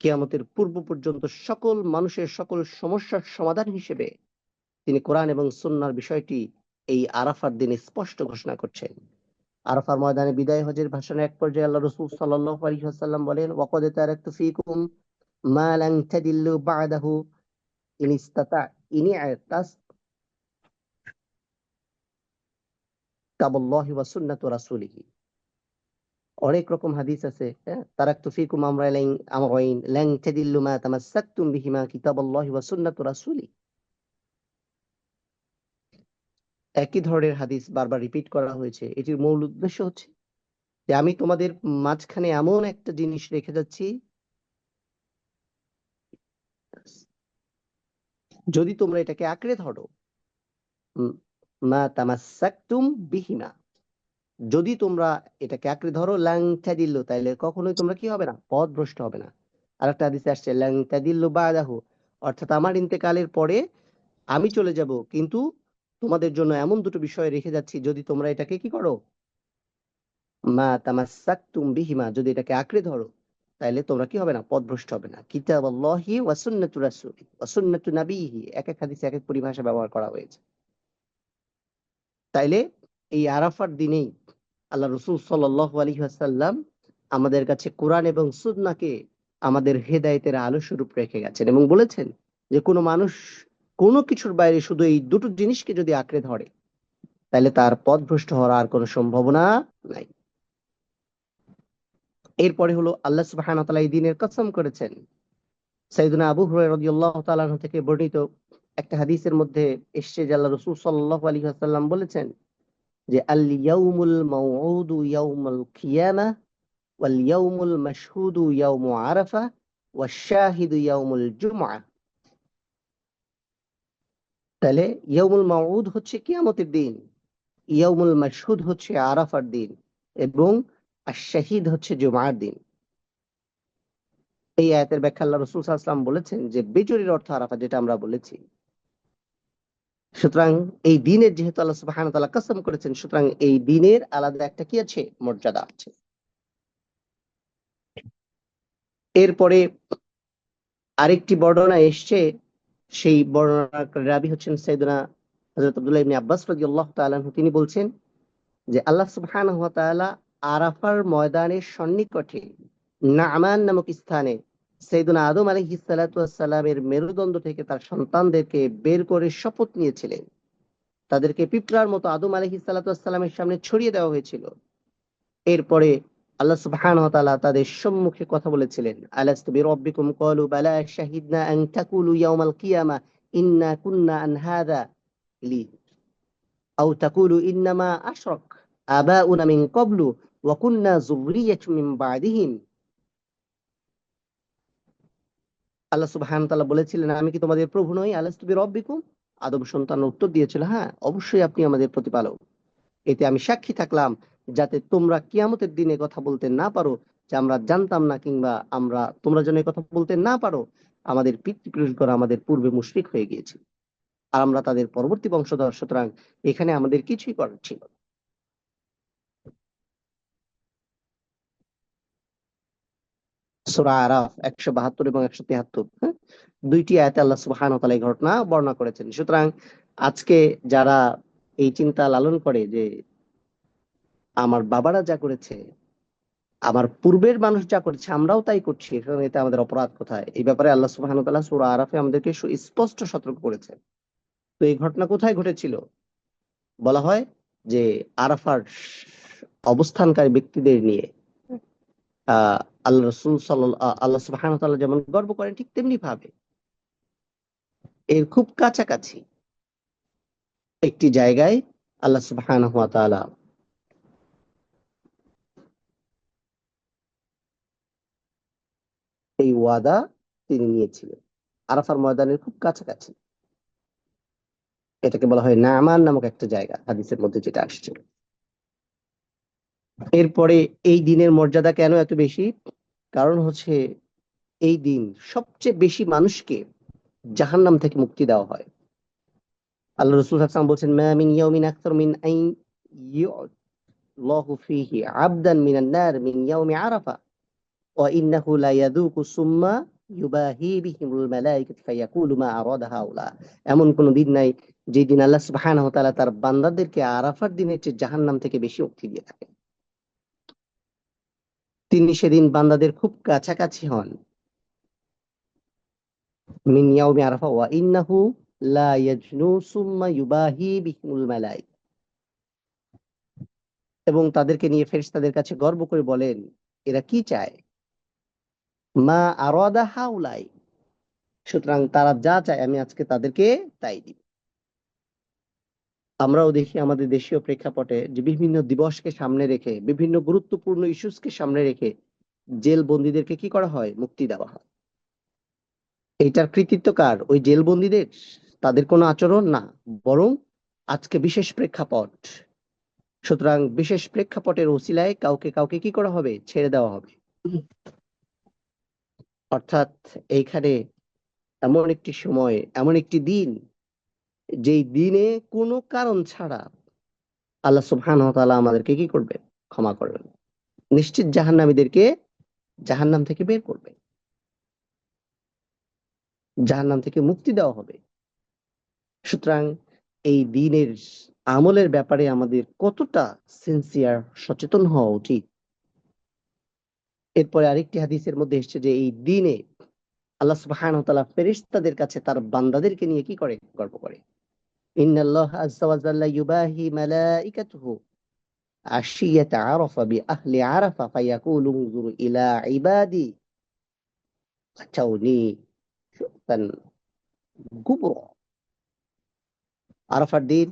কিয়ামতের পূর্ব পর্যন্ত সকল মানুষের সকল সমস্যার সমাধান হিসেবে তিনি কোরআন এবং সুন্নাহর বিষয়টি এই আরাফার দিনে স্পষ্ট ঘোষণা করছেন। আরাফার ময়দানে বিদায় হজের ভাষণে এক পর্যায়ে আল্লাহ রাসূল সাল্লাল্লাহু আলাইহি ওয়াসাল্লাম বলেন, ওয়াকাদ তারাকতু ফীকুম মা লান তাদিল্লু বা'দাহু ইন ইসতাতা ইন ইতাস কিতাবুল্লাহি ওয়া সুন্নাতু রাসূলিহি। অনেক রকম হাদিস আছে, হ্যাঁ, তারাকতু ফীকুম আমরাইন লান তাদিল্লু মা তামাসসাকতুম বিহিমা কিতাবুল্লাহি ওয়া সুন্নাতু রাসূলি। একই ধরনের হাদিস বারবার রিপিট করা হয়েছে। এটির মূল উদ্দেশ্য হচ্ছে যে আমি তোমাদের মাঝখানে এমন একটা জিনিস রেখে যাচ্ছি, যদি তোমরা এটাকে আঁকড়ে ধরো, উম, মা তামাসসাকতুম বিহিমা, যদি তোমরা এটাকে আঁকড়ে ধরো, লাং তাদিল্লু, তাইলে কখনোই তোমরা কি হবে না, পথভ্রষ্ট হবে না। আর একটা হাদিসে আসছে লাং তাদিল্লু বাদাহু, অর্থাৎ আমার ইন্তেকালের পরে আমি চলে যাব, কিন্তু তোমাদের জন্য এমন দুটো বিষয় রেখে যাচ্ছি, যদি তোমরা এটাকে কি করো, মা তামাসসাকতুম বিহিমা, যদি এটাকে আঁকড়ে ধরো, তাইলে তোমরা কি হবে না, পথভ্রষ্ট হবে না। কিতাবাল্লাহি ওয়া সুন্নাতু রাসূলি ওয়া সুন্নাতু নাবিয়িহি, এক এক হাদিসে এক এক পরিভাষা ব্যবহার করা হয়েছে। তাইলে এই আরাফার দিনেই আল্লাহ রাসূল সাল্লাল্লাহু আলাইহি ওয়াসাল্লাম আমাদের কাছে কোরআন এবং সুন্নাহকে আমাদের হেদায়েতের আলো স্বরূপ রেখে গেছেন এবং বলেছেন যে কোনো মানুষ কোনো কিছুর বাইরে শুধু এই দুটো জিনিসকে যদি আঁকড়ে ধরে, তাহলে তার পথভ্রষ্ট হওয়ার আর কোনো সম্ভাবনা নাই। এরপরে হলো আল্লাহ সুবহানাহু ওয়া তাআলা এই দিনের কসম করেছেন। সাইয়েদুনা আবু হুরায়রা রাদিয়াল্লাহু তাআলা আনহু থেকে বর্ণিত একটা হাদিসের মধ্যে এসেছে যে আল্লাহ রাসূল সাল্লাল্লাহু আলাইহি ওয়াসাল্লাম বলেছেন যে আল ইয়াউমুল মাউউদু ইয়াউমুল কিয়ামাহ ওয়াল ইয়াউমুল মাশহুদু ইয়াউমু আরাফা ওয়াশ শাহিদু ইয়াউমুল জুমআহ। তাহলে ইয়াউমুল মাউউদ হচ্ছে কিয়ামতের দিন, ইয়াউমুল মাশহুদ হচ্ছে আরাফার দিন এবং আশ শাহিদ হচ্ছে জুমআর দিন। এই আয়াতের ব্যাখ্যা আল্লাহ রাসূল সাল্লাল্লাহু আলাইহি ওয়াসাল্লাম বলেছেন যে বেজরির অর্থ আরাফা, যেটা আমরা বলেছি। সুতরাং এই দিনের যেহেতু আল্লাহ সুবহানাহু ওয়া তাআলা কসম করেছেন, সুতরাং এই দিনের আলাদা একটা কি আছে, মর্যাদা আছে। এরপরে আরেকটি বর্ণনা এসছে, সেই বর্ণনার রাবী হচ্ছেন সাইয়েদুনা হযরত আব্দুল্লাহ ইবনে আব্বাস রাদিয়াল্লাহু তাআলা আনহু। তিনি বলছেন যে আল্লাহ সুবহানাহু ওয়া তাআলা আরাফার ময়দানের সন্নিকটে নামান নামক স্থানে সাইয়েদুনা আদম আলাইহিস সালাতু ওয়াস সালামের মেরুদণ্ড থেকে তার সন্তানদেরকে বের করে শপথ নিয়েছিলেন। তাদেরকে পিঁপড়ার মতো আদম আলাইহিস সালাতু ওয়াস সালামের সামনে ছড়িয়ে দেওয়া হয়েছিল। এরপরে আল্লাহ সুবহানাহু ওয়া তাআলা তাদের সম্মুখে কথা বলেছিলেন, আলাস্তু বিরাব্বিকুম ক্বালু বালা শাহিদনা আন তাকুলু ইয়াওমাল কিয়ামা ইন্না কুন্না আন হাযা লি আও তাকুলু ইন্নামা আশরাক আবাউনা মিন ক্বাবলু ওয়া কুন্না যুররিয়াতুম মিন বা'দিহিম। আল্লাহ সুবহানাহু ওয়া তাআলা বলেছিলেন, আমি কি তোমাদের প্রভু নই? আলাস্তু বিরাব্বিকুম, আদম সন্তান উত্তর দিয়েছিল, হ্যাঁ অবশ্যই আপনি আমাদের প্রতিপালক। এতে আমি সাক্ষী থাকলাম, যাতে তোমরা কিয়ামতের দিনে কথা বলতে না পারো যে আমরা জানতাম না, কিংবা তোমরা যেন এই কথা বলতে না পারো আমাদের পিতৃপুরুষগণ আমাদের পূর্বে মুশরিক হয়ে গিয়েছে আর আমরা তাদের পরবর্তী বংশধর, সুতরাং এখানে আমাদের কিছুই করার ছিল না। সূরা আরাফ 172 এবং 173, হ্যাঁ, দুইটি আয়াতে আল্লাহ সুবহানাহু ওয়া তাআলা এই ঘটনা বর্ণনা করেছেন। সুতরাং আজকে যারা এই চিন্তা লালন করে যে আমার বাবারা যা করেছে, আমার পূর্বের মানুষ যা করেছে আমরাও তাই করছি, সুতরাং এতে আমাদের অপরাধ কোথায়, এই ব্যাপারে আল্লাহ সুবহানাহু ওয়া তাআলা সূরা আরাফে আমাদেরকে স্পষ্ট সতর্ক করেছেন। তো এই ঘটনা কোথায় ঘটেছিল? বলা হয় যে আরাফার অবস্থানকারী ব্যক্তিদের নিয়ে আহ আল্লাহ রসুল আল্লাহ সুবহানাহু ওয়া তাআলা যেমন গর্ব করেন, ঠিক তেমনি ভাবে এর খুব কাছাকাছি একটি জায়গায় আল্লাহ সুবহানাহু ওয়া তাআলা এই ওয়াদা তিনি নিয়েছিলেন আরাফার ময়দানের খুব কাছাকাছি। এটাকে বলা হয় নামান নামক একটা জায়গা, হাদিসের মধ্যে যেটা আসছে। এরপরে এই দিনের মর্যাদা কেন এত বেশি? কারণ হচ্ছে এই দিন সবচেয়ে বেশি মানুষকে জাহান্নাম থেকে মুক্তি দেওয়া হয়। আল্লাহ রসুল সাল্লাল্লাহু আলাইহি ওয়াসাল্লাম বলছেন, মা মিন ইয়াউমিন আকতার মিন আন ইউ'লাহু ফীহি আবদান মিনান নার মিন ইয়াউমি আরাফা ওয়া ইন্নাহু লা ইয়াযুকু সুম্মা ইউবাহি বিহিমুল মালায়েকাতু ফায়াকুলু মা আরাদা হাউলা। এমন কোন দিন নাই যে দিন আল্লাহ সুবহানাহু ওয়া তাআলা তার বান্দাদেরকে আরাফার দিনের চেয়ে জাহান্নাম থেকে বেশি মুক্তি দিয়ে থাকেন। তিনি সেদিন বান্দাদের খুব কাছাকাছি হন। মিন ইয়াউমি আরাফা ওয়া ইন্নাহু লা ইয়াজনু সুম্মা ইউবাহি বিহিমুল মালায়েকা। এবং তাদেরকে নিয়ে ফেরেশতাদের কাছে গর্ব করে বলেন, এরা কি চায়? মা আরাদা হাউলাই। সুতরাং তারা যা চায় আমি আজকে তাদেরকে তাই দিব। আমরাও দেখি আমাদের দেশীয় প্রেক্ষাপটে যে বিভিন্ন দিবসকে সামনে রেখে, বিভিন্ন গুরুত্বপূর্ণ ইস্যুসকে সামনে রেখে জেল বন্দীদেরকে কি করা হয়? মুক্তি দেওয়া হয়। এইটার কৃতিত্ব কার? ওই জেল বন্দীদের? তাদের কোনো আচরণ না, বরং আজকে বিশেষ প্রেক্ষাপট। সুতরাং বিশেষ প্রেক্ষাপটের ওসিলায় কাউকে কাউকে কি করা হবে? ছেড়ে দেওয়া হবে। অর্থাৎ এইখানে এমন একটি সময়, এমন একটি দিন, যেই দিনে কোনো কারণ ছাড়া আল্লাহ সুবহানাহু ওয়া তাআলা আমাদেরকে কি করবে? ক্ষমা করবেন। নিশ্চিত জাহান্নামীদেরকে জাহান্নাম থেকে বের করবে, জাহান্নাম থেকে মুক্তি দেওয়া হবে। সুতরাং এই দিনের আমলের ব্যাপারে আমাদের কতটা সিনসিয়ার, সচেতন হওয়া উচিত। এরপরে আরেকটি হাদিসের মধ্যে এসেছে যে এই দিনে আল্লাহ সুবহানাহু ওয়া তাআলা ফেরেশতাদের কাছে তার বান্দাদেরকে নিয়ে কি করে? গর্ব করে। ইন্নাল্লাহা আযজা ওয়া জাল্লা ইউবাহি মালাইকাতুহু আশিয়াতা আরাফা বিআহলি আরাফা ফায়াকুলু উনজুরু ইলা ইবাদি আতাউনি শুতান কুবরা। আরাফার দিন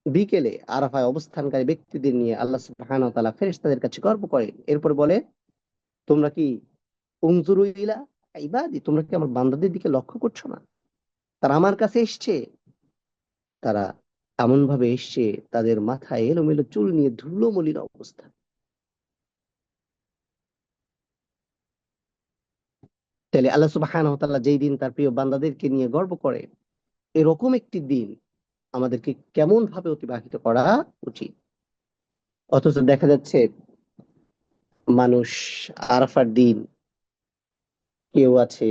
বিকেলে আরাফায় অবস্থানকারী ব্যক্তিদের নিয়ে আল্লাহ সুবহানাহু ওয়া তাআলা ফেরেশতাদের কাছে গর্ব করেন। এরপর বলে, তোমরা কি উনজুরু ইলা ইবাদি, তোমরা কি আমার বান্দাদের দিকে লক্ষ্য করছো না? তারা আমার কাছে এসছে, তারা এমন ভাবে এসছে তাদের মাথায় এলোমেলো চুল নিয়ে ধুলো মলিন অবস্থা। তাহলে আল্লাহ সুবহানাহু ওয়া তাআলা যেই দিন তার প্রিয় বান্দাদেরকে নিয়ে গর্ব করে, এরকম একটি দিন আমাদেরকে কেমন ভাবে অতিবাহিত করা উচিত। অথচ দেখা যাচ্ছে মানুষ আরাফার দিন কেউ আছে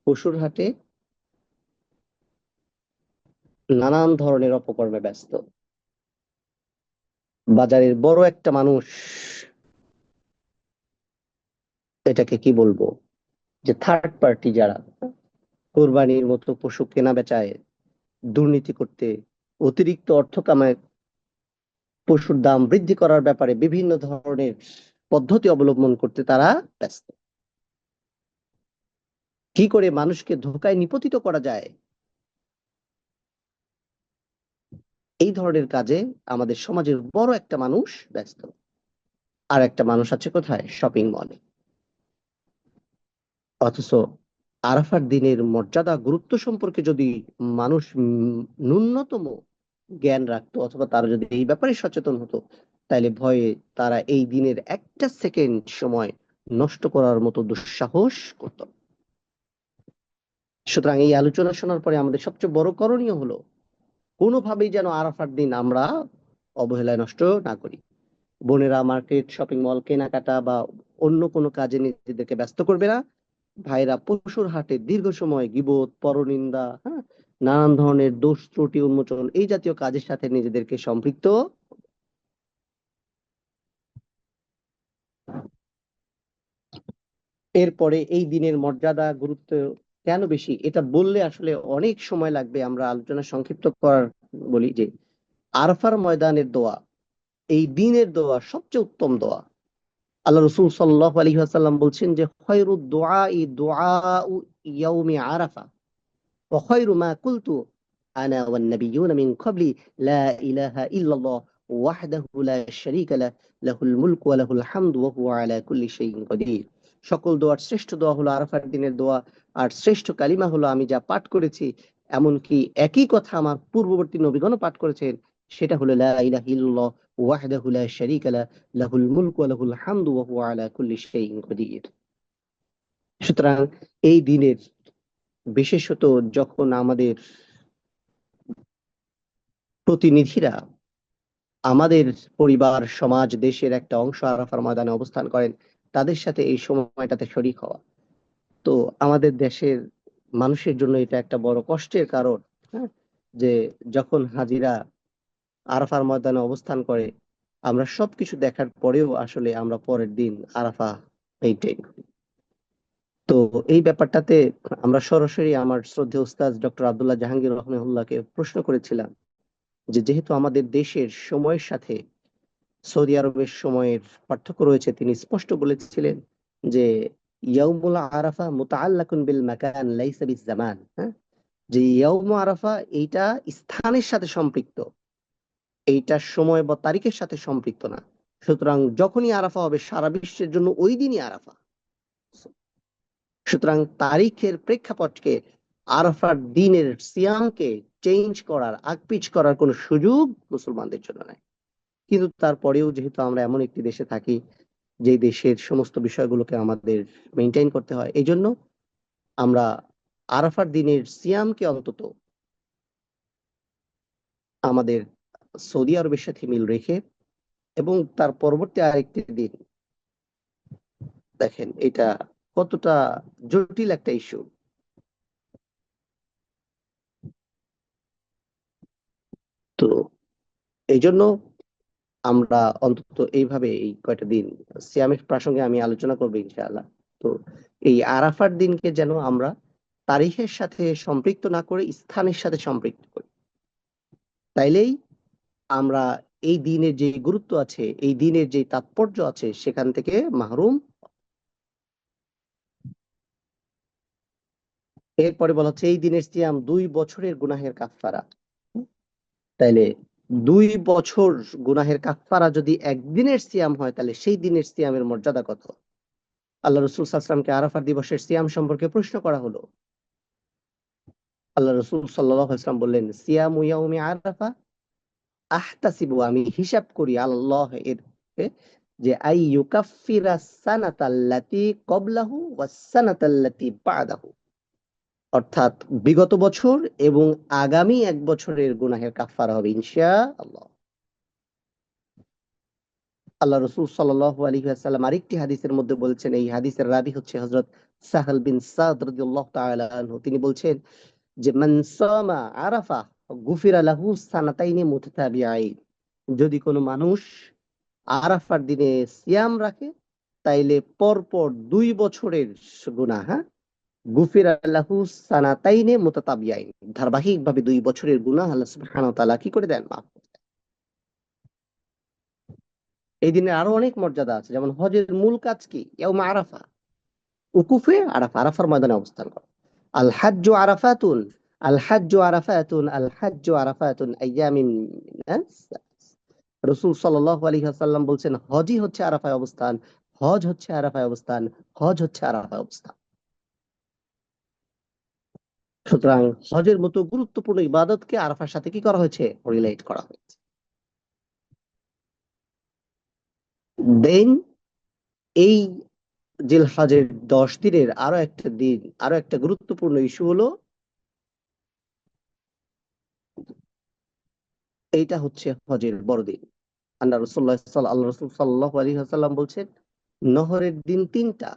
পশুর হাটে নানান ধরনের অপকর্মে ব্যস্ত। বাজারের বড় একটা মানুষ, এটাকে কি বলবো, যে থার্ড পার্টি যারা কোরবানির মতো পশু কেনা বেচায় দুর্নীতি করতে, অতিরিক্ত অর্থ কামায়, পশুর দাম বৃদ্ধি করার ব্যাপারে বিভিন্ন ধরনের পদ্ধতি অবলম্বন করতে তারা ব্যস্ত। কি করে মানুষকে ধোঁকায় নিপতিত করা যায়, এই ধরনের কাজে আমাদের সমাজের বড় একটা মানুষ ব্যস্ত। আর একটা মানুষ আছে কোথায়? শপিং মলে। অথচ আরাফার দিনের মর্যাদা, গুরুত্ব সম্পর্কে যদি মানুষ ন্যূনতম জ্ঞান রাখতো, অথবা তারা যদি এই ব্যাপারে সচেতন হতো, তাহলে ভয়ে তারা এই দিনের একটা সেকেন্ড সময় নষ্ট করার মতো দুঃসাহস করত। সুতরাং এই আলোচনা শোনার পরে আমাদের সবচেয়ে বড় করণীয় হলো কোনোভাবেই যেন আরাফার দিন আমরা অবহেলায় নষ্ট না করি। বোনেরা মার্কেট, শপিং মল, কেনাকাটা বা অন্য কোনো কাজে নিজেদেরকে ব্যস্ত করবে না। ভাইরা পশুর হাটে দীর্ঘ সময় গীবত, পরনিন্দা, হ্যাঁ, নানান ধরনের দোষ ত্রুটি উন্মোচন, এই জাতীয় কাজের সাথে নিজেদেরকে সম্পৃক্ত। এরপরে এই দিনের মর্যাদা, গুরুত্ব কেন বেশি, এটা বললে আসলে অনেক সময় লাগবে। আমরা আলোচনা সংক্ষিপ্ত করার বলি যে আরাফার ময়দানের দোয়া, এই দিনের দোয়া সবচেয়ে উত্তম দোয়া। আল্লাহ রসুল সাল্লাল্লাহু আলাইহি ওয়াসাল্লাম বলছেন যে খয়রুদ দুআই দুআউ ইয়াউমি আরাফা ওয়া খয়রু মা কুলতু আনা ওয়ান নাবিয়্যুনা মিন ক্বাবলি লা ইলাহা ইল্লাল্লাহ ওয়াহদাহু লা শারীকা লাহ লাহুল মুলকু ওয়া লাহুল হামদু ওয়া হুয়া আলা কুল্লি শাইইন কাদির। সকল দোয়ার শ্রেষ্ঠ দোয়া হলো আরাফার দিনের দোয়া, আর শ্রেষ্ঠ কালিমা হলো আমি যা পাঠ করেছি, এমনকি একই কথা আমার পূর্ববর্তী নবীগণও পাঠ করেছেন, সেটা হলো লা ইলাহা ইল্লাল্লাহ ওয়াহদাহু লা শারীকা লাহ লাহুল মুলকু ওয়া লাহুল হামদু ওয়া হুয়া আলা কুল্লি শাইইন কাদির। সুতরাং এই দিনের, বিশেষত যখন আমাদের প্রতিনিধিরা আমাদের পরিবার, সমাজ, দেশের একটা অংশ আরাফার ময়দানে অবস্থান করেন, তাদের সাথে এই সময়টাতে শরীক হওয়া, তো আমাদের দেশের মানুষের জন্য এটা একটা বড় কষ্টের কারণ। হ্যাঁ, যে যখন হাজিরা আরাফার ময়দানে অবস্থান করে, আমরা সবকিছু দেখার পরেও আসলে আমরা পরের দিন আরাফা মেইনটেইন করি। তো এই ব্যাপারটাতে আমরা সরাসরি আমার শ্রদ্ধেয় উস্তাদ ডক্টর আব্দুল্লাহ জাহাঙ্গীর রহমাহুল্লাহকে প্রশ্ন করেছিলাম যে যেহেতু আমাদের দেশের সময়ের সাথে সৌদি আরবের সময়ের পার্থক্য রয়েছে, তিনি স্পষ্ট বলেছিলেন যে ইয়াউমুল আরাফা মুতাআল্লাকুন বিল মাকান লাইসা বিজ জামান। হ্যাঁ, যে ইয়াউম আরাফা এইটা স্থানের সাথে সম্পৃক্ত, এইটা সময় বা তারিখের সাথে সম্পৃক্ত না। সুতরাং যখনই আরাফা হবে সারা বিশ্বের জন্য ওই দিনই আরাফা। সুতরাং তারিখের প্রেক্ষাপটকে, আরাফার দিনের সিয়ামকে চেঞ্জ করার, আকপিচ করার কোনো সুযোগ মুসলমানদের জন্য নাই। কিন্তু তারপরেও যেহেতু আমরা এমন একটি দেশে থাকি যে দেশের সমস্ত বিষয়গুলোকে আমাদের মেনটেন করতে হয়, এই জন্য আমরা আরাফার দিনের সিয়ামকে অন্তত আমাদের সৌদি আরবের সাথে মিল রেখে, এবং তার পরবর্তী আরেকটি দিন, দেখেন এটা কতটা জটিল একটা ইস্যু। তো এই জন্য আমরা অন্তত এইভাবে এই কয়টা দিন সিয়ামের প্রসঙ্গে আমি আলোচনা করবো ইনশাআল্লাহ। তো এই আরাফার দিনকে যেন আমরা তারিখের সাথে সম্পৃক্ত না করে স্থানের সাথে সম্পৃক্ত করি, তাইলেই আমরা এই দিনের যে গুরুত্ব আছে, এই দিনের যে তাৎপর্য আছে, সেখান থেকে মাহরুম। এরপরে বলা হচ্ছে এই দিনের সিয়াম 2 বছরের গুনাহের কাফফারা। তাইলে 2 বছর গুনাহের কাফফারা যদি একদিনের সিয়াম হয়, তাহলে সেই দিনের সিয়ামের মর্যাদা কত? আল্লাহ রসুল সাল্লামকে আরাফার দিবসের সিয়াম সম্পর্কে প্রশ্ন করা হলো। আল্লাহ রসুল সাল্লাল্লাহু আলাইহি ওয়াসাল্লাম বললেন, সিয়ামু ইয়াউমি আরাফা আহতাসিবু, আমি হিসাব করি আল্লাহ এর যে আই ইউকাফিরা সানাতাল্লাতি ক্বাবলাহু ওয়াস সানাতাল্লাতি বাদাহু, অর্থাৎ বিগত বছর এবং আগামী 1 বছরের গুনাহের কাফফারা হবে ইনশাআল্লাহ। আল্লাহ রসুল সাল্লাল্লাহু আলাইহি ওয়াসাল্লাম আরেকটি হাদিসের মধ্যে বলছেন, এই হাদিসের রাবী হচ্ছে হযরত সাহল বিন সাদ রাদিয়াল্লাহু তাআলা আনহু, তিনি বলছেন যে মান সামা আরাফা গুফিরা লাহু সানাতাইনি মুতাতাবিআইন, যদি কোনো মানুষ আরাফার দিনে সিয়াম রাখে, তাইলে পরপর 2 বছরের গুনাহ, হ্যাঁ, গুফিরা লাহু সানাতাইনি মুতাতাবিআইন, ধারাবাহিক ভাবে 2 বছরের গুনাহ আল্লাহ সুবহানাহু ওয়া তাআলা কি করে দেন? মাফ করে দেন। এই দিনের আরো অনেক মর্যাদা আছে, যেমন হজের মূল কাজ কি? ইয়াউম আরাফা, উকুফে আরাফা, আরাফার ময়দানে অবস্থান করা। আল হাজ্জু আরাফাতুন, আল হাজ্জু আরাফাতুন, আল হাজ্জু আরাফাতুন আইয়ামিন নাস। রাসূল সাল্লাল্লাহু আলাইহি ওয়াসাল্লাম বলছেন, হজই হচ্ছে আরাফায় অবস্থান, হজ হচ্ছে আরাফায় অবস্থান, হজ হচ্ছে আরাফায় অবস্থান। সুতরাং হজের মতো গুরুত্বপূর্ণ ইবাদতকে আরাফার সাথে কি করা হয়েছে? রিলেট করা হয়েছে। দেন এই জিলহজের 10 দিনের আরো একটা দিন, আরো একটা গুরুত্বপূর্ণ ইস্যু হলো, এইটা হচ্ছে হজের বড়দিন। আল্লাহ রসুল সাল্লাল্লাহু আলাইহি ওয়াসাল্লাম বলছেন, নহরের দিন 3টা,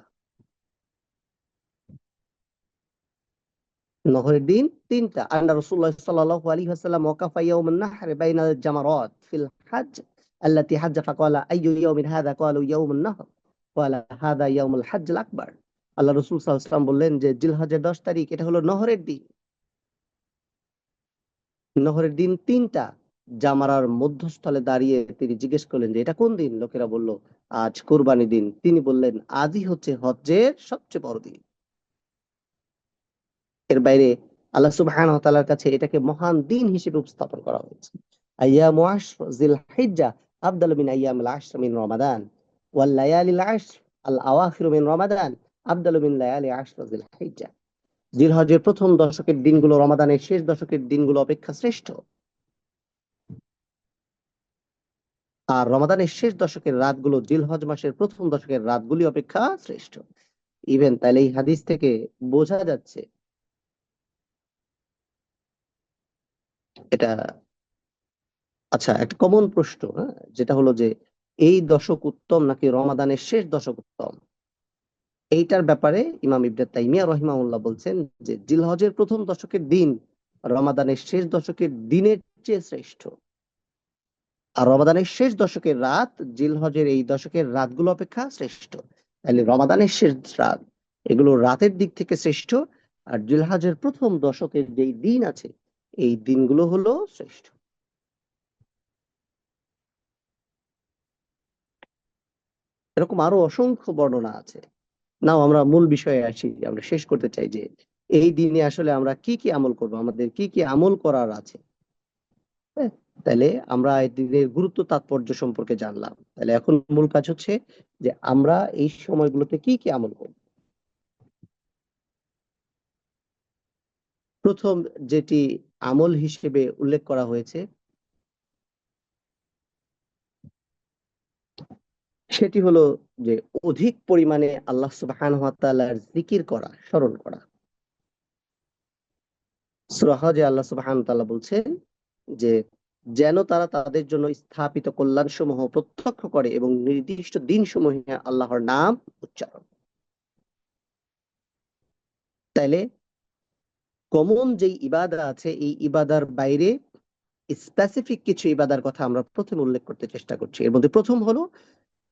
নহরের দিন 3টা। আন্না রাসূলুল্লাহ সাল্লাল্লাহু আলাইহি ওয়াসাল্লাম ওয়াকাফা ইয়াউমান নাহর বাইনাল জামারাত ফিল হজ আল্লাতী হাজ্জা ফাকালা আইয়ু ইয়াউমিন হাযা ক্বালু ইয়াউমুন নাহর ক্বালা হাযা ইয়াউমুল হজ্জুল আকবার। আল্লাহ রাসূল সাল্লাল্লাহু আলাইহি ওয়াসাল্লাম বললেন যে জিলহজের 10 তারিখ, এটা হলো নহরের দিন। নহরের দিন 3টা, জামারার মধ্যস্থলে দাঁড়িয়ে তিনি জিজ্ঞেস করলেন যে এটা কোন দিন? লোকেরা বলল আজ কোরবানি দিন। তিনি বললেন আজই হচ্ছে হজ্জের সবচেয়ে বড় দিন। এর বাইরে আল্লাহ সুবহানাহু ওয়া তাআলার কাছে এটাকে মহান দিন হিসেবে উপস্থাপন করা হয়েছে। আইয়ামু আশর জিল হিজ্জা আফদালু মিন আইয়ামিল আশর মিন রমাদান ওয়াল লায়ালিল আশর আল আওয়াখির মিন রমাদান আফদালু মিন লায়ালি আশর জিল হিজ্জা। জিলহজের প্রথম দশকের দিনগুলো রমাদানের শেষ দশকের দিনগুলো অপেক্ষা শ্রেষ্ঠ, আর রমাদানের শেষ দশকের রাতগুলো জিলহজ মাসের প্রথম দশকের রাতগুলি অপেক্ষা শ্রেষ্ঠ। ইভেন তাহলে এই হাদিস থেকে বোঝা যাচ্ছে, এটা আচ্ছা একটা কমন প্রশ্ন, হ্যাঁ, যেটা হলো যে এই দশক উত্তম নাকি রমাদানের শেষ দশক উত্তম? এইটার ব্যাপারে ইমাম ইবনে তাইমিয়া রহিমাহুল্লাহ বলছেন যে জিলহজের প্রথম দশকের দিন রমাদানের শেষ দশকের দিনের চেয়ে শ্রেষ্ঠ, আর রমাদানের শেষ দশকের রাত জিলহজের এই দশকের রাতগুলো অপেক্ষা শ্রেষ্ঠ। তাহলে রমাদানের শেষ রাত এগুলো রাতের দিক থেকে শ্রেষ্ঠ, আর জিলহজের প্রথম দশকের যেই দিন আছে এই দিনগুলো হলো শ্রেষ্ঠ। এরকম আরো অসংখ্য বর্ণনা আছে। নাও আমরা মূল বিষয়ে আসি, আমরা শেষ করতে চাই যে এই দিনে আসলে আমরা কি কি আমল করব, আমাদের কি কি আমল করার আছে। হ্যাঁ, তাহলে আমরা এই দিনের গুরুত্ব তাৎপর্য সম্পর্কে জানলাম। তাহলে এখন মূল কাজ হচ্ছে যে আমরা এই সময়গুলোতে কি কি আমল করব। প্রথম যেটি আমল হিসেবে উল্লেখ করা হয়েছে সেটি হলো যে অধিক পরিমাণে আল্লাহ সুবহানাহু ওয়া তাআলার জিকির করা, স্মরণ করা। সূরা হজে আল্লাহ সুবহানাহু ওয়া তাআলা বলছেন যে যেন তারা তাদের জন্য স্থাপিত কল্যাণসমূহ প্রত্যক্ষ করে এবং নির্দিষ্ট দিনসমূহে আল্লাহর নাম উচ্চারণ। তাইলে কমন যেই ইবাদা আছে এই ইবাদার বাইরে স্পেসিফিক কিছু ইবাদার কথা আমরা প্রথমে উল্লেখ করতে চেষ্টা করছি। এর মধ্যে প্রথম হলো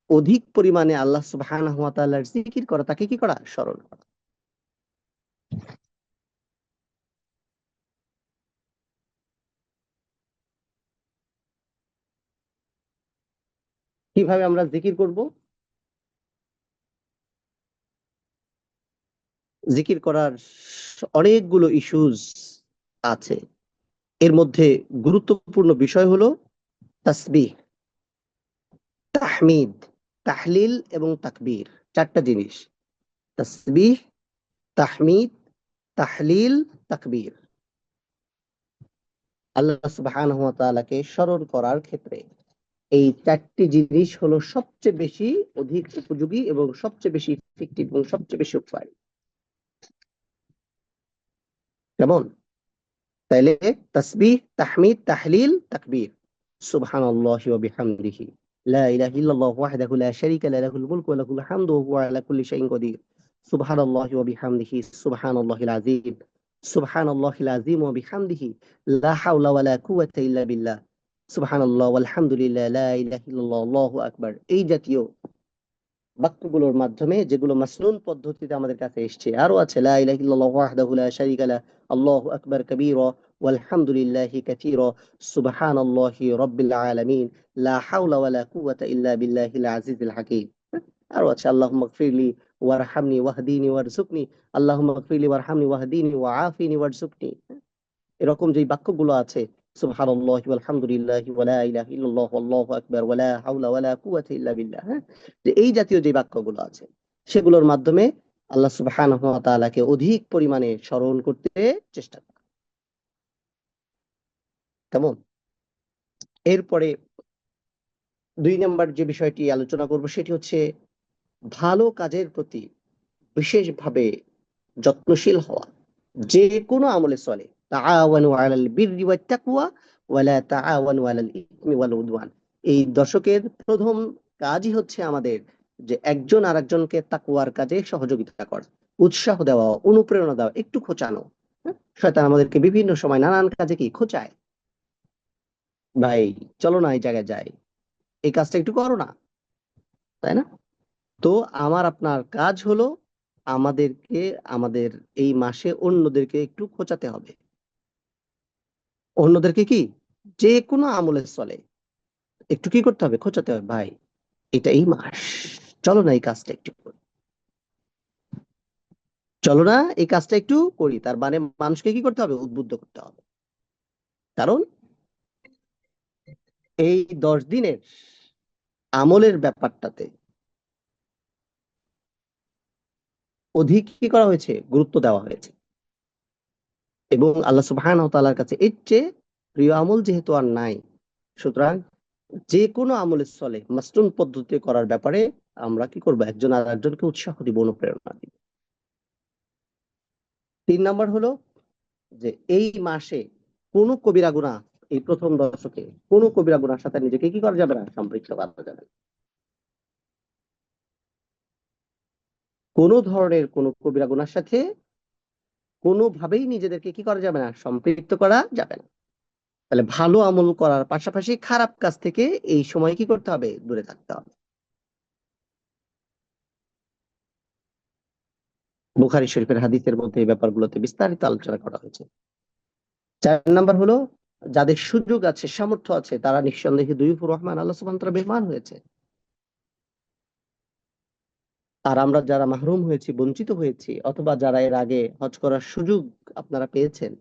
অধিক পরিমাণে আল্লাহ সুবহানাহু ওয়া তাআলার জিকির করা, তাকে কি করা? স্মরণ করা। কিভাবে আমরা জিকির করব? জিকির করার অনেকগুলো ইস্যুস আছে। এর মধ্যে গুরুত্বপূর্ণ বিষয় হলো তাসবিহ, তাহমিদ, তাহলিল এবং তাকবীর। চারটা জিনিস: তাসবিহ, তাহমিদ, তাহলিল, তাকবীর। আল্লাহ সুবহানাহু ওয়া তাআলাকে স্মরণ করার ক্ষেত্রে এই চারটি জিনিস হলো সবচেয়ে বেশি অধিক উপযোগী এবং সবচেয়ে বেশি ইফেক্টিভ এবং সবচেয়ে বেশি উপকারী। কেমন? তাইলে তাসবিহ, তাহমিদ, তাহলিল, তাকবীর। সুবহানাল্লাহি ওয়া বিহামদিহি লা ইলাহা ইল্লাল্লাহু ওয়াহদাহু লা শারীকা লাহু লাহুল মুলকু ওয়া লাহুল হামদু ওয়া হুয়া আলা কুল্লি শাইইন কাদির। সুবহানাল্লাহি ওয়া বিহামদিহি সুবহানাল্লাহিল আযীম সুবহানাল্লাহিল আযীম ওয়া বিহামদিহি লা হাওলা ওয়া লা কুওয়াতা ইল্লা বিল্লাহ সুবহানাল্লাহ ওয়াল হামদুলিল্লাহ লা ইলাহা ইল্লাল্লাহ আল্লাহু আকবার। এই জাতীয় বাক্যগুলোর মাধ্যমে যেগুলো মাসনুন পদ্ধতিতে আমাদের কাছে এসেছে। আরো আছে লা ইলাহা ইল্লাল্লাহু ওয়াহদাহু লা শারীকা লাহু আল্লাহু আকবার কাবীরা ওয়াল হামদুলিল্লাহি কাসীরা সুবহানাল্লাহি রাব্বিল আলামিন লা হাওলা ওয়া লা কুওয়াতা ইল্লা বিল্লাহিল আজিজিল হাকীম। আরো আছে আল্লাহুম্মা গফিরলি ওয়ারহামনি ওয়াহদিনি ওয়ারযুকনি আল্লাহুম্মা গফিরলি ওয়ারহামনি ওয়াহদিনি ওয়াআফিনি ওয়ারযুকনি। এরকম যে বাক্যগুলো আছে সুবহানাল্লাহি ওয়াল হামদুলিল্লাহি ওয়া লা ইলাহা ইল্লাল্লাহু আল্লাহু আকবার ওয়া লা হাওলা ওয়া লা কুওয়াতা ইল্লা বিল্লাহ, হ্যাঁ, যে এই জাতীয় যে বাক্যগুলো আছে সেগুলোর মাধ্যমে আল্লাহ সুবহানাহু ওয়া তাআলাকে অধিক পরিমাণে স্মরণ করতে চেষ্টা করা। কেমন? এরপরে দুই নাম্বার যে বিষয়টি আলোচনা করব সেটি হচ্ছে ভালো কাজের প্রতি বিশেষভাবে যত্নশীল হওয়া। যে কোনো আমলে চলে তাআওয়ানু আলাল বিররি ওয়াত তাকওয়া ওয়া লা তাআওয়ানু আলাল ইসমি ওয়াল উদওয়ান। এই দশকের প্রথম কাজই হচ্ছে আমাদের যে একজন আরেকজনকে তাকওয়ার কাজে সহযোগিতা করা, উৎসাহ দেওয়া, অনুপ্রেরণা দেওয়া, একটু খোঁচানো। হ্যাঁ? শয়তান আমাদেরকে বিভিন্ন সময় নানান কাজে কি খোঁচায়, ভাই চলো না এই জায়গায় যাই, এই কাজটা একটু করো না, তাই না? তো আমার আপনার কাজ হলো আমাদেরকে আমাদের এই মাসে অন্যদেরকে একটু খোঁচাতে হবে। অন্যদেরকে কি যে কোনো আমলের চলে একটু কি করতে হবে, খোঁচাতে হবে, ভাই এটা এই মাস, চলো না এই কাজটা একটু করি, চলো না এই কাজটা একটু করি। তার মানে মানুষকে কি করতে হবে, উদ্বুদ্ধ করতে হবে। কারণ এই 10 দিনের আমলের ব্যাপারটাতে অধিক কি করা হয়েছে, গুরুত্ব দেওয়া হয়েছে। এবং আল্লাহ সুবহানাহু ওয়া তাআলার কাছে এর চেয়ে প্রিয় আমল যেহেতু আর নাই, সুতরাং যে কোনো আমলের চলে মাসনুন পদ্ধতি করার ব্যাপারে আমরা কি করবো, একজন আর একজনকে উৎসাহ দিব, অনুপ্রেরণা দিব। 3 নম্বর হলো যে এই মাসে কোনো কবিরা গুনাহ, এই প্রথম দশকে কোনো কবিরা গুনাহর সাথে নিজেকে কি করা যাবে না, সম্পৃক্ত করা যাবে না। কোনো ধরনের কোনো কবিরা গুনাহর সাথে কোনোভাবেই নিজেদেরকে কি করা যাবে না, সম্পৃক্ত করা যাবে না। তাহলে ভালো আমল করার পাশাপাশি খারাপ কাজ থেকে এই সময় কি করতে হবে, দূরে থাকতে হবে। বুখারী শরীফের হাদিসের মধ্যে এই ব্যাপারগুলোতে বিস্তারিত আলোচনা করা হয়েছে। 4 নম্বর হলো যাদের সুযোগ আছে, সামর্থ্য আছে, তারা নিঃসন্দেহে দুইফুর রহমান, আল্লাহ সুবহানাহু ওয়া তাআলা মেহমান হয়েছে। আর আমরা যারা মাহরুম হয়েছি, বঞ্চিত হয়েছি, অথবা যারা এর আগে হজ করার সুযোগ আপনারা পেয়েছেন,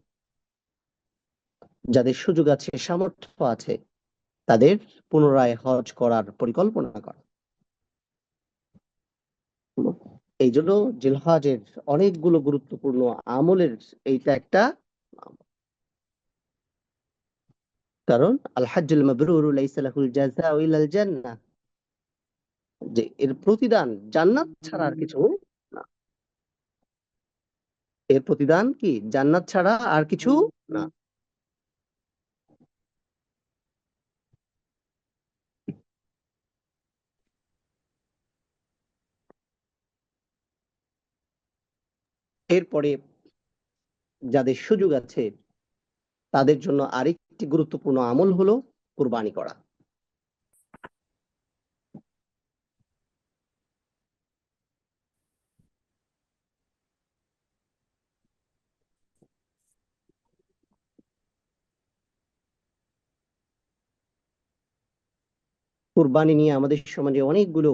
যাদের সুযোগ আছে, সামর্থ্য আছে, তাদের পুনরায় হজ করার পরিকল্পনা করা। এই জন্য জিলহজের অনেকগুলো গুরুত্বপূর্ণ আমলের এইটা একটা আমল। কারণ আল হাজ্জুল মাবরুর লাইসা লাহুল জাযাউ ইল্লাল জান্নাহ, যে এর প্রতিদান জান্নাত ছাড়া আর কিছু না। এর প্রতিদান কি, জান্নাত ছাড়া আর কিছু না। এরপরে যাদের সুযোগ আছে তাদের জন্য আরেকটি গুরুত্বপূর্ণ আমল হলো কুরবানি করা। কুরবানি নিয়ে আমাদের সমাজে অনেকগুলো